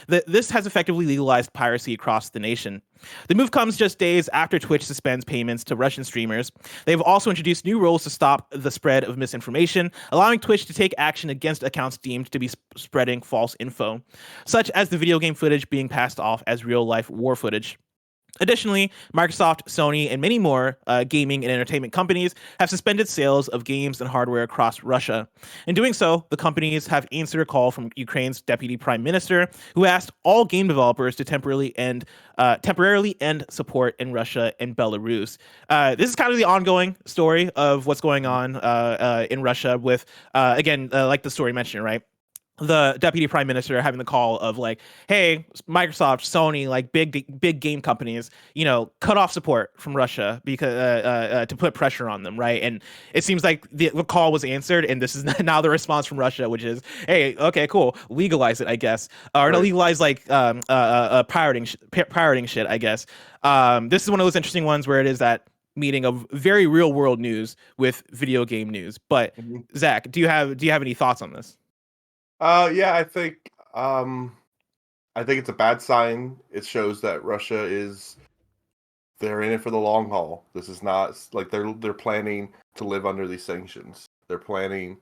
This has effectively legalized piracy across the nation. The move comes just days after Twitch suspends payments to Russian streamers. They've also introduced new rules to stop the spread of misinformation, allowing Twitch to take action against accounts deemed to be spreading false info, such as the video game footage being passed off as real-life war footage. Additionally, Microsoft, Sony, and many more gaming and entertainment companies have suspended sales of games and hardware across Russia. In doing so, the companies have answered a call from Ukraine's deputy prime minister, who asked all game developers to temporarily end support in Russia and Belarus. This is kind of the ongoing story of what's going on in Russia with, like the story mentioned, right? The deputy prime minister having the call of like, hey, Microsoft, Sony, like big game companies, cut off support from Russia because to put pressure on them, right? And it seems like the call was answered, and this is now the response from Russia, which is, hey, okay, cool, legalize it, I guess, or right. Legalize like pirating shit, I guess. This is one of those interesting ones where it is that meeting of very real world news with video game news. But Zach, do you have any thoughts on this? Yeah, I think it's a bad sign. It shows that Russia they're in it for the long haul. This is not like they're planning to live under these sanctions. They're planning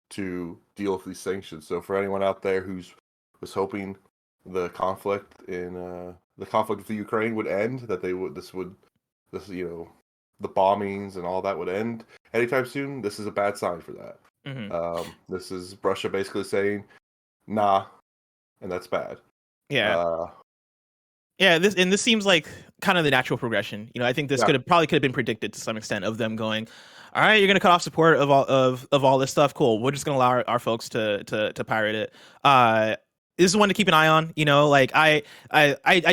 to deal with these sanctions. So for anyone out there who was hoping the conflict with the Ukraine would end, that the bombings and all that would end anytime soon, this is a bad sign for that. Mm-hmm. This is Russia basically saying, nah, and that's bad. Yeah. This seems like kind of the natural progression. I think this could have been predicted to some extent of them going, all right, you're going to cut off support of all this stuff. Cool. We're just going to allow our folks to pirate it. this is one to keep an eye on. You know, like I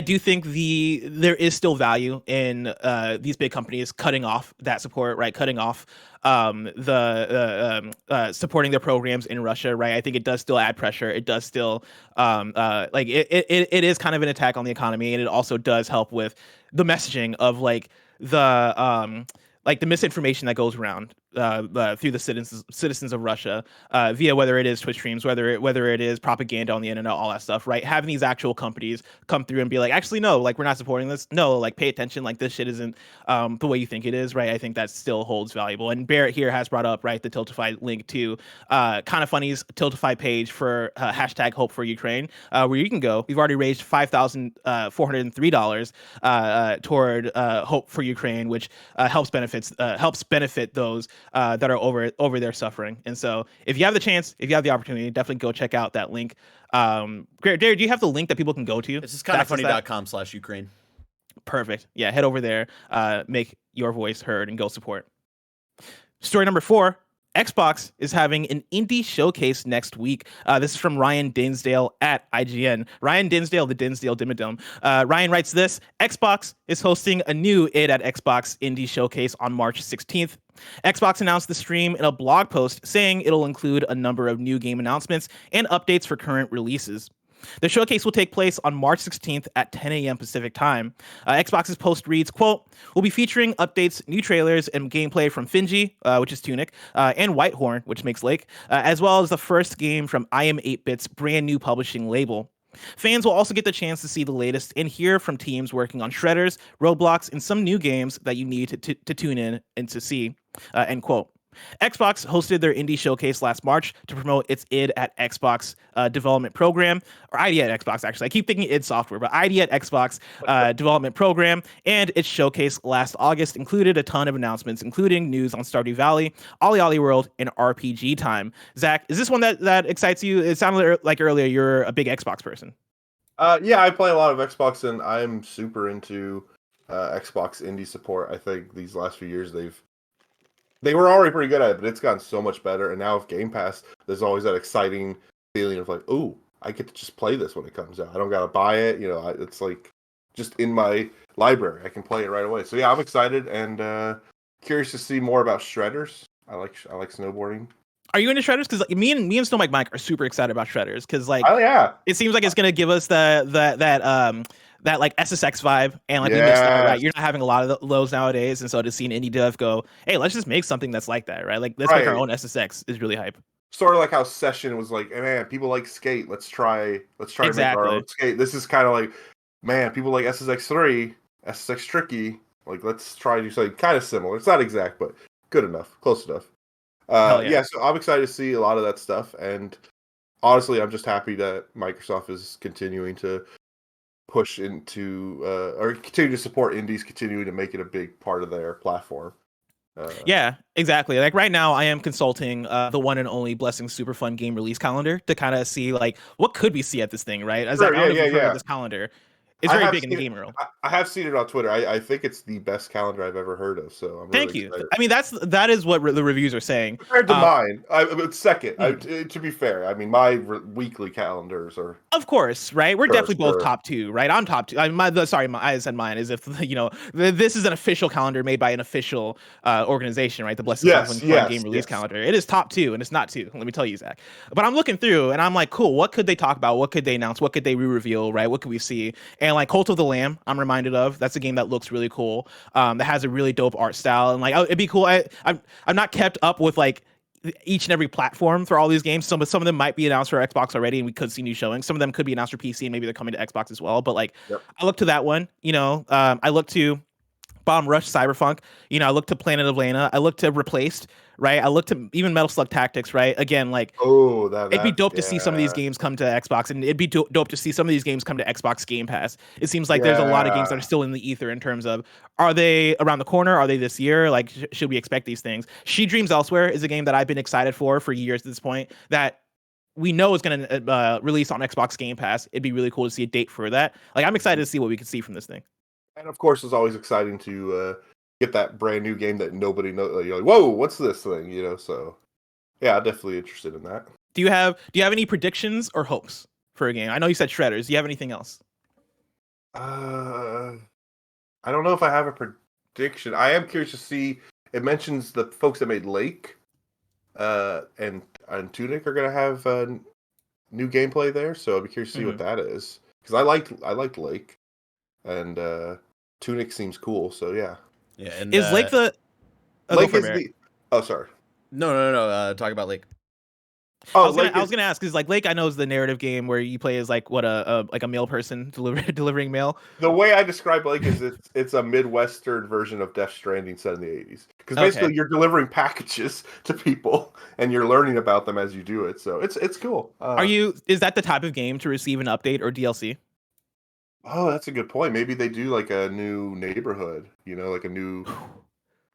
do think there is still value in these big companies cutting off that support, right? Cutting off supporting their programs in Russia, right? I think it does still add pressure. It does still like it is kind of an attack on the economy, and it also does help with the messaging of like the misinformation that goes around through the citizens of Russia via whether it is Twitch streams, whether it is propaganda on the internet, all that stuff, right? Having these actual companies come through and be like, actually, no, like we're not supporting this. No, like pay attention. Like this shit isn't the way you think it is, right? I think that still holds valuable. And Barrett here has brought up, right, the Tiltify link to Kind of Funny's Tiltify page for hashtag Hope for Ukraine, where you can go. We've already raised $5,403 toward Hope for Ukraine, which helps benefit those that are over there suffering. And so if you have the chance, if you have the opportunity, definitely go check out that link. Jared, do you have the link that people can go to? It's just kindoffunny.com/Ukraine. Perfect. Yeah, head over there, make your voice heard, and go support. Story number 4. Xbox is having an indie showcase next week. This is from Ryan Dinsdale at IGN. Ryan Dinsdale, the Dinsdale Dimmadome. Ryan writes this: Xbox is hosting a new id at Xbox indie showcase on March 16th. Xbox announced the stream in a blog post saying it'll include a number of new game announcements and updates for current releases. The showcase will take place on March 16th at 10 a.m. Pacific time. Xbox's post reads, quote, "We'll be featuring updates, new trailers, and gameplay from Finji, which is Tunic, and Whitehorn, which makes Lake, as well as the first game from I Am 8-Bit's brand new publishing label. Fans will also get the chance to see the latest and hear from teams working on Shredders, Roblox, and some new games that you need to tune in and to see," end quote. Xbox hosted their indie showcase last March to promote its id at Xbox development program, or ID at Xbox, actually. I keep thinking id Software, but ID at Xbox development program, and its showcase last August included a ton of announcements, including news on Stardew Valley, Ollie Ollie World, and RPG Time. Zach, is this one that excites you? It sounded like earlier you're a big Xbox person. Yeah, I play a lot of Xbox, and I'm super into Xbox indie support. I think these last few years they were already pretty good at it, but it's gotten so much better. And now with Game Pass, there's always that exciting feeling of like, ooh, I get to just play this when it comes out. I don't gotta buy it. You know, it's like just in my library. I can play it right away. So yeah, I'm excited and curious to see more about Shredders. I like snowboarding. Are you into Shredders? Because like, me and Snow Mike are super excited about Shredders because like, oh yeah, it seems like it's gonna give us that like SSX vibe, and like we missed that, right? You're not having a lot of those nowadays, and so to see an indie dev go, hey, let's just make something that's like that, right? Like let's make our own SSX is really hype. Sort of like how Session was like, hey, man, people like skate. Let's try to make our own skate. This is kind of like, man, people like SSX3, SSX Tricky. Like let's try to do something kind of similar. It's not exact, but good enough, close enough. Yeah, so I'm excited to see a lot of that stuff, and honestly, I'm just happy that Microsoft is continuing to push into or continue to support indies, continuing to make it a big part of their platform. Yeah, exactly. Like right now, I am consulting the one and only Blessing Super Fun game release calendar to kind of see like what could we see at this thing, right? As sure, I don't know if you've heard of this calendar. It's very big in the game world. I have seen it on Twitter. I think it's the best calendar I've ever heard of. So I'm Thank really you. excited. I mean, that is what the reviews are saying. Compared to mine, it's second. To be fair, I mean, my weekly calendars are. Of course, right? We're definitely both top 2, right? I'm top 2. I said mine is if you know this is an official calendar made by an official organization, right? The Blessed Game Release Calendar. It is top 2, and it's not 2. Let me tell you, Zach. But I'm looking through, and I'm like, cool. What could they talk about? What could they announce? What could they re-reveal? Right? What could we see? And like Cult of the Lamb, I'm reminded of. That's a game that looks really cool. That has a really dope art style, and like it'd be cool. I'm not kept up with like each and every platform for all these games. Some of them might be announced for Xbox already, and we could see new showings. Some of them could be announced for PC, and maybe they're coming to Xbox as well. But like, I look to that one. You know, I look to Bomb Rush Cyberpunk. You know, I look to Planet of Lana. I look to Replaced. Right, I look to even Metal Slug Tactics. Right, again, like it'd be dope to see some of these games come to Xbox, and it'd be dope to see some of these games come to Xbox Game Pass. It seems like there's a lot of games that are still in the ether in terms of, are they around the corner? Are they this year? Like, should we expect these things? She Dreams Elsewhere is a game that I've been excited for years at this point, that we know is going to release on Xbox Game Pass. It'd be really cool to see a date for that. Like, I'm excited to see what we can see from this thing. And of course, it's always exciting to get that brand new game that nobody knows. You're like, whoa, what's this thing? You know, so yeah, I'm definitely interested in that. Do you have any predictions or hopes? for a game? I know you said Shredders. Do you have anything else? I don't know if I have a prediction. I am curious to see. It mentions the folks that made Lake, and Tunic are gonna have new gameplay there. So I'd be curious to see what that is, because I liked Lake, and Tunic seems cool. So yeah. Yeah, and Is Lake the Lake is the? Oh, sorry. No. Talk about Lake. Oh, I was gonna ask, because like Lake, I know is the narrative game where you play as like what a male person delivering mail. The way I describe Lake is it's a Midwestern version of Death Stranding set in the 80s. Because basically you're delivering packages to people and you're learning about them as you do it. So it's cool. Is that the type of game to receive an update or DLC? Oh, that's a good point. Maybe they do like a new neighborhood, like a new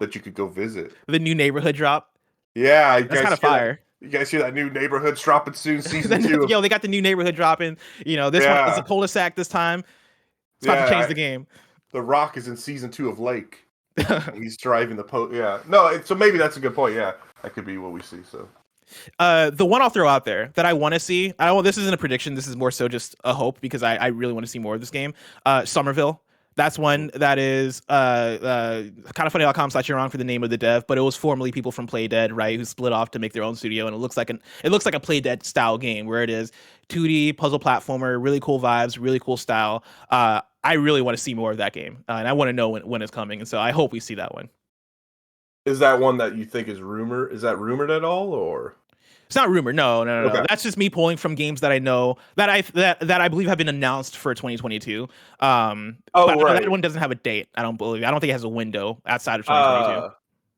that you could go visit. The new neighborhood drop. Yeah, that's kind of fire. You guys hear that new neighborhood's dropping soon, season 2? Yo, they got the new neighborhood dropping. This one is a cul-de-sac this time. It's about to change the game. The Rock is in season 2 of Lake. He's driving the Yeah. No, so maybe that's a good point. Yeah, that could be what we see. So, the one I'll throw out there that I want to see. This isn't a prediction. This is more so just a hope, because I really want to see more of this game. Somerville. That's one that is kindoffunny.com/you're for the name of the dev, but it was formerly people from Play Dead, right, who split off to make their own studio, and it looks like a Play Dead style game where it is 2D puzzle platformer, really cool vibes, really cool style. I really want to see more of that game, and I want to know when it's coming, and so I hope we see that one. Is that one that you think is rumored? Is that rumored at all, or? It's not rumored. No. Okay. That's just me pulling from games that I know that I believe have been announced for 2022. But right. That one doesn't have a date. I don't think it has a window outside of 2022.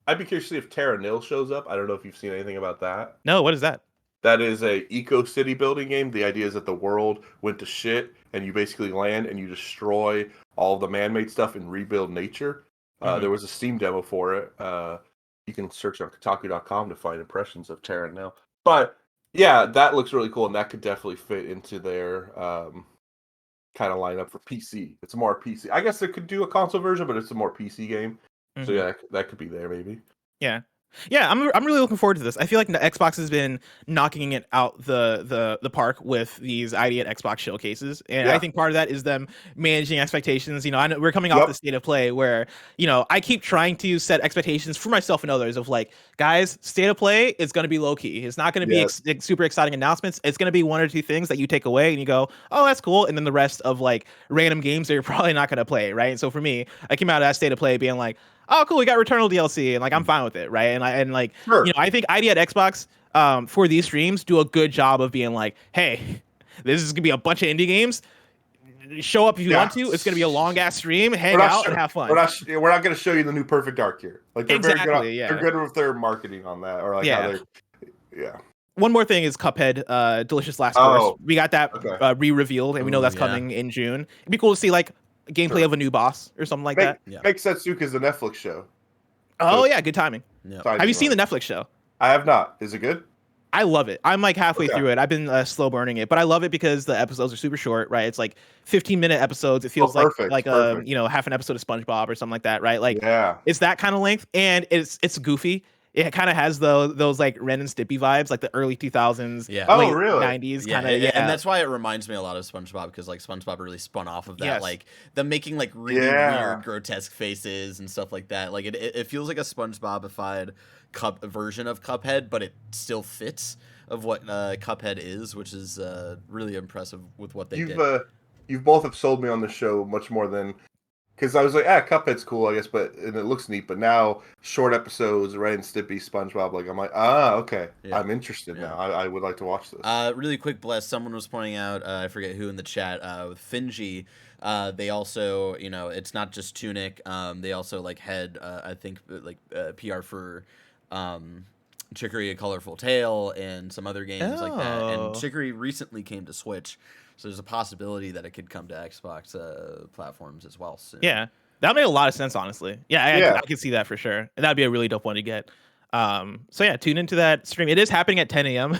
I'd be curious to see if Terra Nil shows up. I don't know if you've seen anything about that. No, what is that? That is a eco city building game. The idea is that the world went to shit, and you basically land and you destroy all of the man-made stuff and rebuild nature. There was a Steam demo for it. You can search on Kotaku.com to find impressions of Terra Nil. But yeah, that looks really cool, and that could definitely fit into their kind of lineup for PC. It's more PC. I guess they could do a console version, but it's a more PC game. So yeah, that could be there maybe. Yeah. I'm really looking forward to this. I feel like Xbox has been knocking it out the park with these ID at Xbox showcases, and I think part of that is them managing expectations. I know we're coming off the State of Play where I keep trying to set expectations for myself and others of like, guys, State of Play is going to be low key. It's not going to be super exciting announcements. It's going to be one or two things that you take away and you go, oh, that's cool, and then the rest of like random games that you're probably not going to play, right? And so for me, I came out of that State of Play being like, oh, cool, we got Returnal DLC, and like I'm fine with it, right? And I think ID at Xbox for these streams do a good job of being like, hey, this is gonna be a bunch of indie games. Show up if you want to. It's gonna be a long ass stream. Hang out and have fun. We're not gonna show you the new Perfect Dark here. Like they're very good. They're good with their marketing on that, or like how they. One more thing is Cuphead, Delicious Last Course. We got that re-revealed, and we know that's coming in June. It'd be cool to see like gameplay of a new boss or something like that. Make Setsuka's the Netflix show. Oh yeah, good timing. Yeah. Have you seen the Netflix show? I have not. Is it good? I love it. I'm like halfway through it. I've been slow burning it, but I love it because the episodes are super short, right? It's like 15-minute episodes. It feels like half an episode of SpongeBob or something like that, right? Like it's that kind of length, and it's goofy. It kind of has those like Ren and Stimpy vibes, like the early 2000s, late 90s kind of. And that's why it reminds me a lot of SpongeBob, because like SpongeBob really spun off of that, like them making like really weird, grotesque faces and stuff like that. Like it feels like a SpongeBobified version of Cuphead, but it still fits of what Cuphead is, which is really impressive with what they did. You've both have sold me on the show much more than. Because I was like, Cuphead's cool, I guess, and it looks neat. But now, short episodes, Ren and Stimpy, SpongeBob, like I'm like, okay, I'm interested now. I would like to watch this. Really quick, Bless. Someone was pointing out, I forget who in the chat, with Finji. They also, it's not just Tunic. They also like had, I think, like PR for Chicory: A Colorful Tale and some other games like that. And Chicory recently came to Switch. So there's a possibility that it could come to Xbox platforms as well soon. Yeah, that made a lot of sense, honestly. I could see that for sure. And that'd be a really dope one to get. So yeah, tune into that stream. It is happening at 10 a.m.,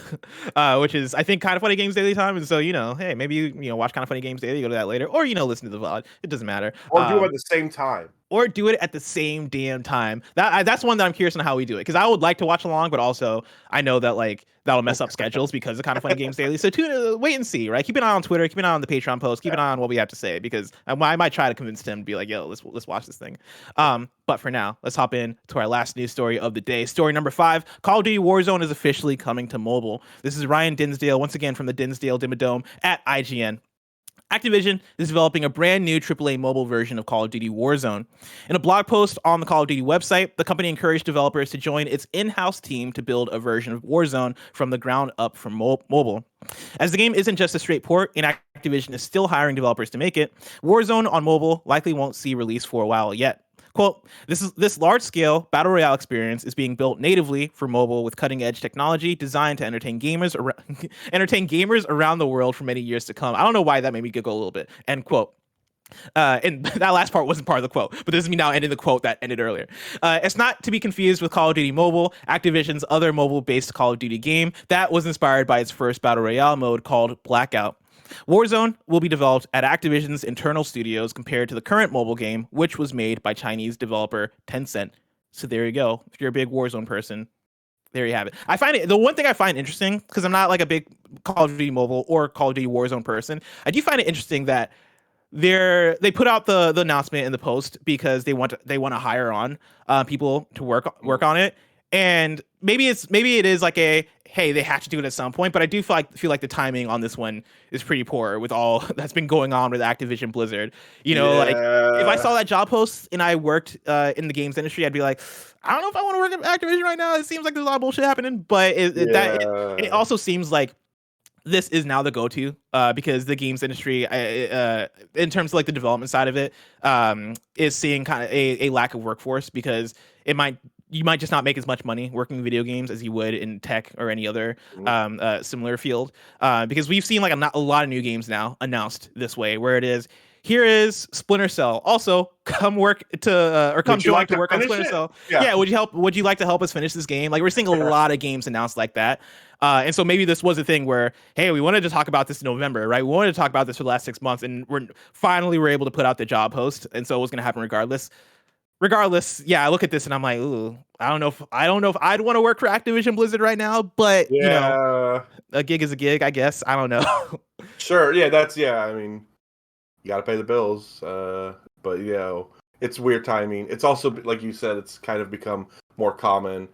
which is, I think, Kind of Funny Games Daily time. And so, hey, maybe you watch Kind of Funny Games Daily, go to that later, or, listen to the VOD. It doesn't matter. Or do it at the same time. or do it at the same damn time. That's one that I'm curious on how we do it, because I would like to watch along, but also I know that like that'll mess up schedules because of Kind of Funny Games Daily. So wait and see, right? Keep an eye on Twitter, keep an eye on the Patreon post, keep an eye on what we have to say, because I might try to convince Tim to be like, yo, let's watch this thing. But for now, let's hop in to our last news story of the day. Story number 5: Call of Duty Warzone is officially coming to mobile. This is Ryan Dinsdale once again from the Dinsdale Dimmadome at IGN. Activision is developing a brand new AAA mobile version of Call of Duty Warzone. In a blog post on the Call of Duty website, the company encouraged developers to join its in-house team to build a version of Warzone from the ground up for mobile. As the game isn't just a straight port, and Activision is still hiring developers to make it, Warzone on mobile likely won't see release for a while yet. Quote, this large-scale battle royale experience is being built natively for mobile with cutting-edge technology designed to entertain gamers around the world for many years to come. I don't know why that made me giggle a little bit. End quote. And that last part wasn't part of the quote, but this is me now ending the quote that ended earlier. It's not to be confused with Call of Duty Mobile, Activision's other mobile-based Call of Duty game that was inspired by its first battle royale mode called Blackout. Warzone will be developed at Activision's internal studios compared to the current mobile game, which was made by Chinese developer Tencent. So there you go. If you're a big Warzone person, there you have it. I find it, the one thing I find interesting, because I'm not like a big Call of Duty Mobile or Call of Duty Warzone person, I do find it interesting that they put out the announcement in the post because they want to hire on people to work on it. And maybe it is like a, hey, they have to do it at some point, but I do feel like the timing on this one is pretty poor with all that's been going on with Activision Blizzard. Like if I saw that job post and I worked in the games industry, I'd be like, I don't know if I want to work at Activision right now. It seems like there's a lot of bullshit happening, but it also seems like this is now the go-to because the games industry, in terms of like the development side of it, is seeing kind of a lack of workforce, because you might just not make as much money working video games as you would in tech or any other similar field. Because we've seen like a lot of new games now announced this way, where it is, here is Splinter Cell. Also, come work to or come join to work on Splinter Cell. Yeah, would you like to help us finish this game? Like, we're seeing a lot of games announced like that. And so maybe this was a thing where, hey, we wanted to talk about this in November, right? We wanted to talk about this for the last 6 months, and we're able to put out the job post, and so it was going to happen regardless. Yeah, I look at this and I'm like, ooh, I don't know if I'd want to work for Activision Blizzard right now, but a gig is a gig, I guess. I don't know. Sure, yeah, I mean, you got to pay the bills, but it's weird timing. It's also, like you said, it's kind of become more common.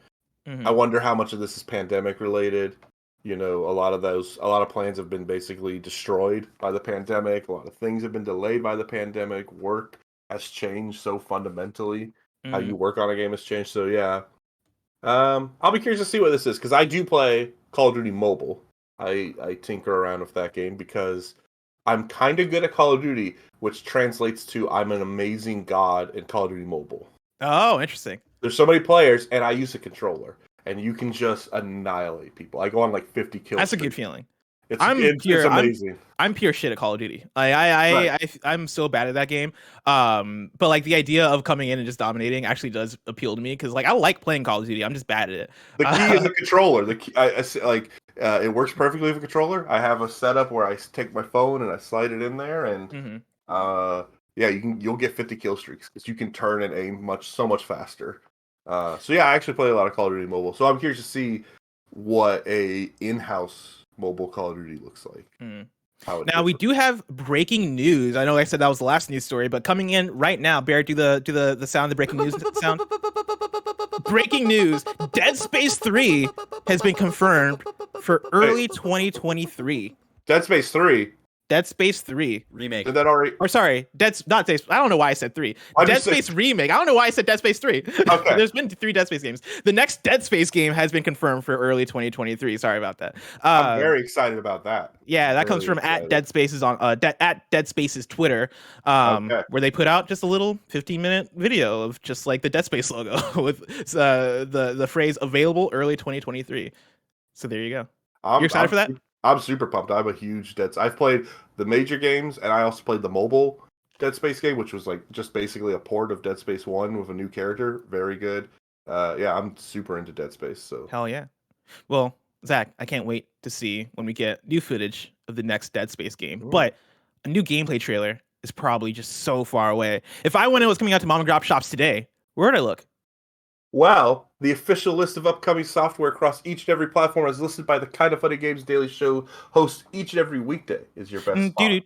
Mm-hmm. I wonder how much of this is pandemic related. A lot of plans have been basically destroyed by the pandemic. A lot of things have been delayed by the pandemic. Work has changed so fundamentally. How you work on a game has changed. So I'll be curious to see what this is, because I do play Call of Duty Mobile. I tinker around with that game because I'm kind of good at Call of Duty, which translates to I'm an amazing god in Call of Duty Mobile. Oh, interesting. There's so many players, and I use a controller, and you can just annihilate people. I go on like 50 kills. That's a good feeling. It's amazing. I'm pure shit at Call of Duty. I'm so bad at that game. But like the idea of coming in and just dominating actually does appeal to me, because like I like playing Call of Duty. I'm just bad at it. The key is a controller. The key, it works perfectly with a controller. I have a setup where I take my phone and I slide it in there, and you'll get 50 kill streaks because you can turn and aim so much faster. I actually play a lot of Call of Duty Mobile, so I'm curious to see what a in-house mobile Call of Duty looks like. Now we do have breaking news. I know I said that was the last news story, but coming in right now, Bear, do the sound, the breaking news sound. Breaking news: Dead Space 3 has been confirmed for early 2023. Dead Space 3. Dead Space 3 remake. Did that already? Or sorry, not Dead. I don't know why I said 3. Dead Space remake. I don't know why I said Dead Space 3. Okay. There's been 3 Dead Space games. The next Dead Space game has been confirmed for early 2023. Sorry about that. I'm very excited about that. Yeah, that comes from at Dead Spaces on at Dead Spaces Twitter, where they put out just a little 15-minute video of just like the Dead Space logo with the phrase "available early 2023." So there you go. You're excited for that? I'm super pumped. I'm a huge I've played the major games, and I also played the mobile Dead Space game, which was like just basically a port of Dead Space 1 with a new character. Very good. I'm super into Dead Space. So hell yeah. Well, Zach, I can't wait to see when we get new footage of the next Dead Space game. Ooh. But a new gameplay trailer is probably just so far away. If I went and was coming out to mom and pop shops today, where would I look? Well, the official list of upcoming software across each and every platform as listed by the Kind of Funny Games Daily Show host each and every weekday is your best spot. Yeah.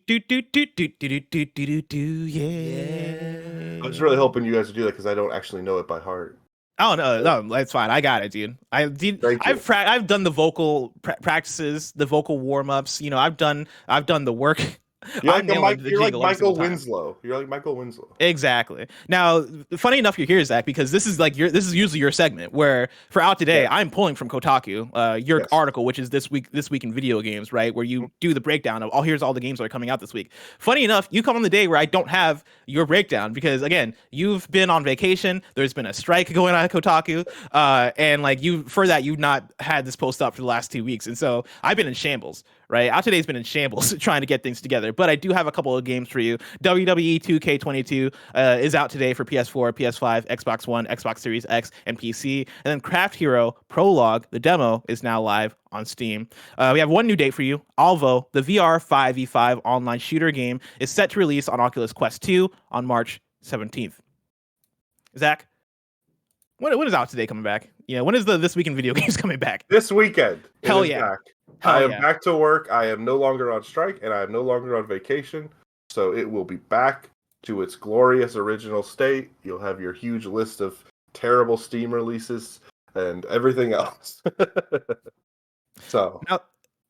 I was really hoping you guys would do that because I don't actually know it by heart. Oh no, that's fine. I got it, dude. Thank you. I've done the vocal practices, the vocal warm ups. I've done the work. You're I'm like, nailing the you're like jingle every Michael single time. Winslow. You're like Michael Winslow. Exactly. Now, funny enough, you're here, Zach, because this is usually your segment where for out today, I'm pulling from Kotaku, your article, which is this week in video games, right? Where you do the breakdown of here's all the games that are coming out this week. Funny enough, you come on the day where I don't have your breakdown because again, you've been on vacation. There's been a strike going on at Kotaku, and you've not had this post up for the last 2 weeks, and so I've been in shambles. Right, out today's been in shambles trying to get things together, but I do have a couple of games for you. WWE 2K22 is out today for PS4, PS5, Xbox One, Xbox Series X, and PC. And then Craft Hero Prologue, the demo, is now live on Steam. We have one new date for you. Alvo, the VR 5v5 online shooter game, is set to release on Oculus Quest 2 on March 17th. Zach, when is out today coming back? When is the This Week in Video Games coming back? This weekend. Hell yeah. Back. I am back to work. I am no longer on strike, and I am no longer on vacation. So it will be back to its glorious original state. You'll have your huge list of terrible Steam releases and everything else. So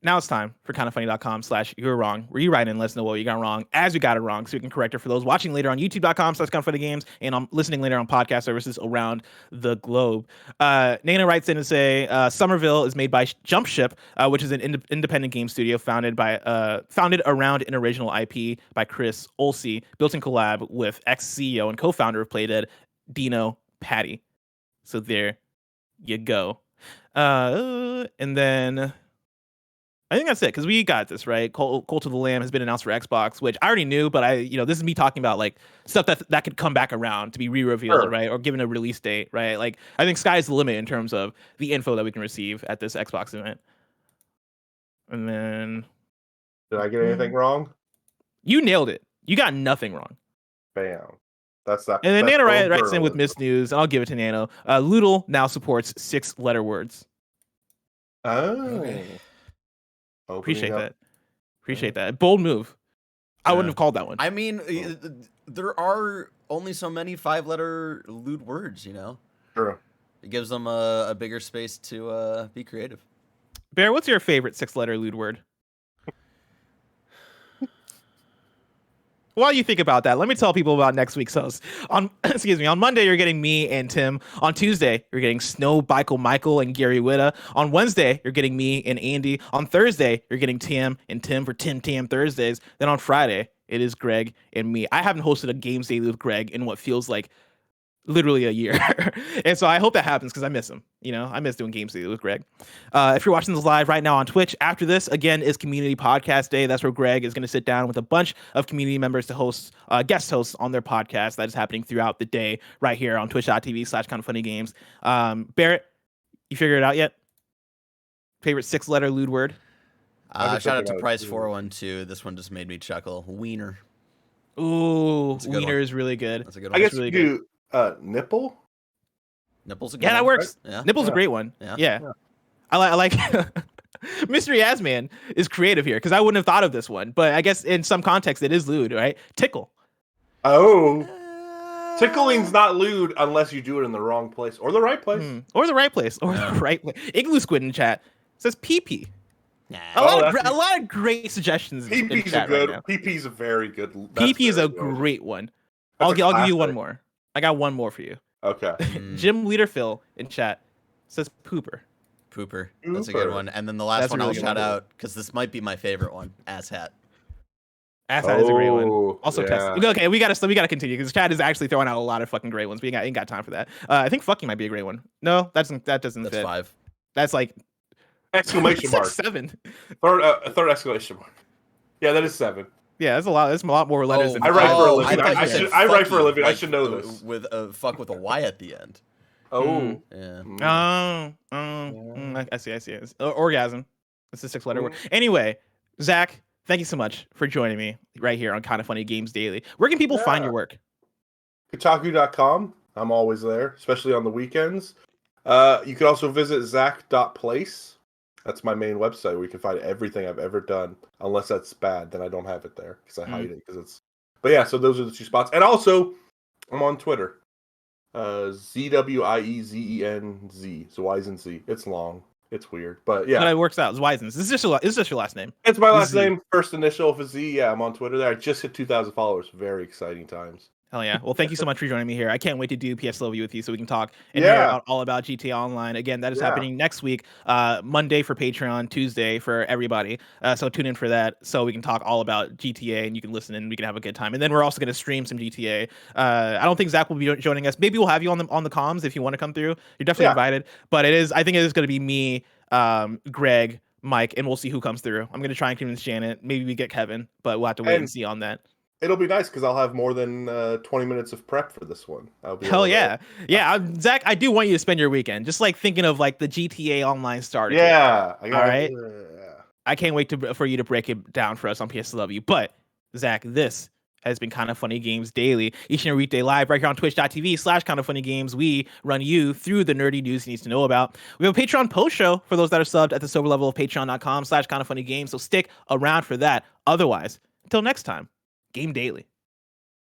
now it's time for kindoffunny.com/you're wrong, where you write in and let us know what you got wrong as we got it wrong, so we can correct it for those watching later on youtube.com/kindoffunnygames and listening later on podcast services around the globe. Nana writes in to say Somerville is made by Jump Ship, which is an independent game studio founded around an original IP by Chris Olsey, built in collab with ex-CEO and co-founder of Playdead, Dino Patty. So there you go. And then I think that's it, because we got this, right? Cult of the Lamb has been announced for Xbox, which I already knew, but this is me talking about like stuff that could come back around to be re-revealed, right? Or given a release date, right? Like I think sky's the limit in terms of the info that we can receive at this Xbox event. And then did I get anything wrong? You nailed it. You got nothing wrong. Bam. That's that. And then Nano writes in with Miss News, and I'll give it to Nano. Loodle now supports 6-letter words. Oh. Okay. Appreciate that. Bold move. I wouldn't have called that one. I mean, there are only so many 5-letter lewd words, True. It gives them a bigger space to be creative. Bear, what's your favorite 6-letter lewd word? While you think about that, let me tell people about next week's host. On Monday, you're getting me and Tim. On Tuesday, you're getting Snow, Michael, and Gary Witta. On Wednesday, you're getting me and Andy. On Thursday, you're getting Tim and Tim for Tim Thursdays. Then on Friday, it is Greg and me. I haven't hosted a Games Daily with Greg in what feels like literally a year. And so I hope that happens because I miss him. I miss doing Games Daily with Greg. If you're watching this live right now on Twitch, after this, again, is Community Podcast Day. That's where Greg is going to sit down with a bunch of community members to host, guest hosts on their podcast. That is happening throughout the day right here on twitch.tv/kindoffunnygames. Barrett, you figured it out yet? Favorite 6-letter lewd word? Shout out to Price412. This one just made me chuckle. Wiener. Ooh, wiener is really good. That's a good one. I guess really you do nipple. Nipple's a good Yeah, that one, works. right? Yeah. Nipple's a great one. Yeah. I like Mystery Asman is creative here because I wouldn't have thought of this one, but I guess in some context it is lewd, right? Tickle. Oh. Tickling's not lewd unless you do it in the wrong place or the right place. Or the right place. Or the right place. Igloo Squid in chat says pee-pee. Nah. A lot of great suggestions in chat right now. Pee-pee's a very good. Pee-pee is a great one. I'll give you one more. I got one more for you. Okay. Jim Leader Phil in chat says pooper. Pooper. That's a good one. And then the last one I'll shout out because this might be my favorite one. Asshat. Asshat is a great one. Also, yeah. Okay, we gotta continue because chat is actually throwing out a lot of fucking great ones. We ain't got time for that. I think fucking might be a great one. No, that doesn't fit. 5. That's like exclamation mark. 7. Third exclamation mark. Yeah, that is 7. Yeah, that's a lot. That's a lot more letters. Than I write for a living. I write for a living. I should know this. With a fuck with a Y at the end. Oh. Yeah. I see. Orgasm. It's a 6-letter word. Anyway, Zach, thank you so much for joining me right here on Kind of Funny Games Daily. Where can people find your work? Kotaku.com. I'm always there, especially on the weekends. You can also visit Zack.place. That's my main website where you can find everything I've ever done. Unless that's bad, then I don't have it there because I hide it. But yeah, so those are the two spots. And also, I'm on Twitter. ZWIEZENZ. Zweizen. It's long. It's weird. But yeah. But it works out. Zweizen. This is just your last name. It's my last name, first initial for Z. Yeah, I'm on Twitter there. I just hit 2,000 followers. Very exciting times. Hell yeah. Well, thank you so much for joining me here. I can't wait to do PSLV with you so we can talk and hear out all about GTA Online. Again, that is happening next week, Monday for Patreon, Tuesday for everybody. So tune in for that so we can talk all about GTA and you can listen and we can have a good time. And then we're also going to stream some GTA. I don't think Zach will be joining us. Maybe we'll have you on the comms if you want to come through. You're definitely invited. But I think it is going to be me, Greg, Mike, and we'll see who comes through. I'm going to try and convince Janet. Maybe we get Kevin, but we'll have to wait and see on that. It'll be nice because I'll have more than 20 minutes of prep for this one. Hell yeah. Zach, I do want you to spend your weekend just like thinking of like the GTA Online starter. Yeah. All right. I can't wait for you to break it down for us on PSLW. But Zach, this has been Kind of Funny Games Daily. Each and every weekday live right here on twitch.tv/kindoffunnygames. We run you through the nerdy news you need to know about. We have a Patreon post show for those that are subbed at the silver level of patreon.com/kindoffunnygames. So stick around for that. Otherwise, until next time. Game Daily.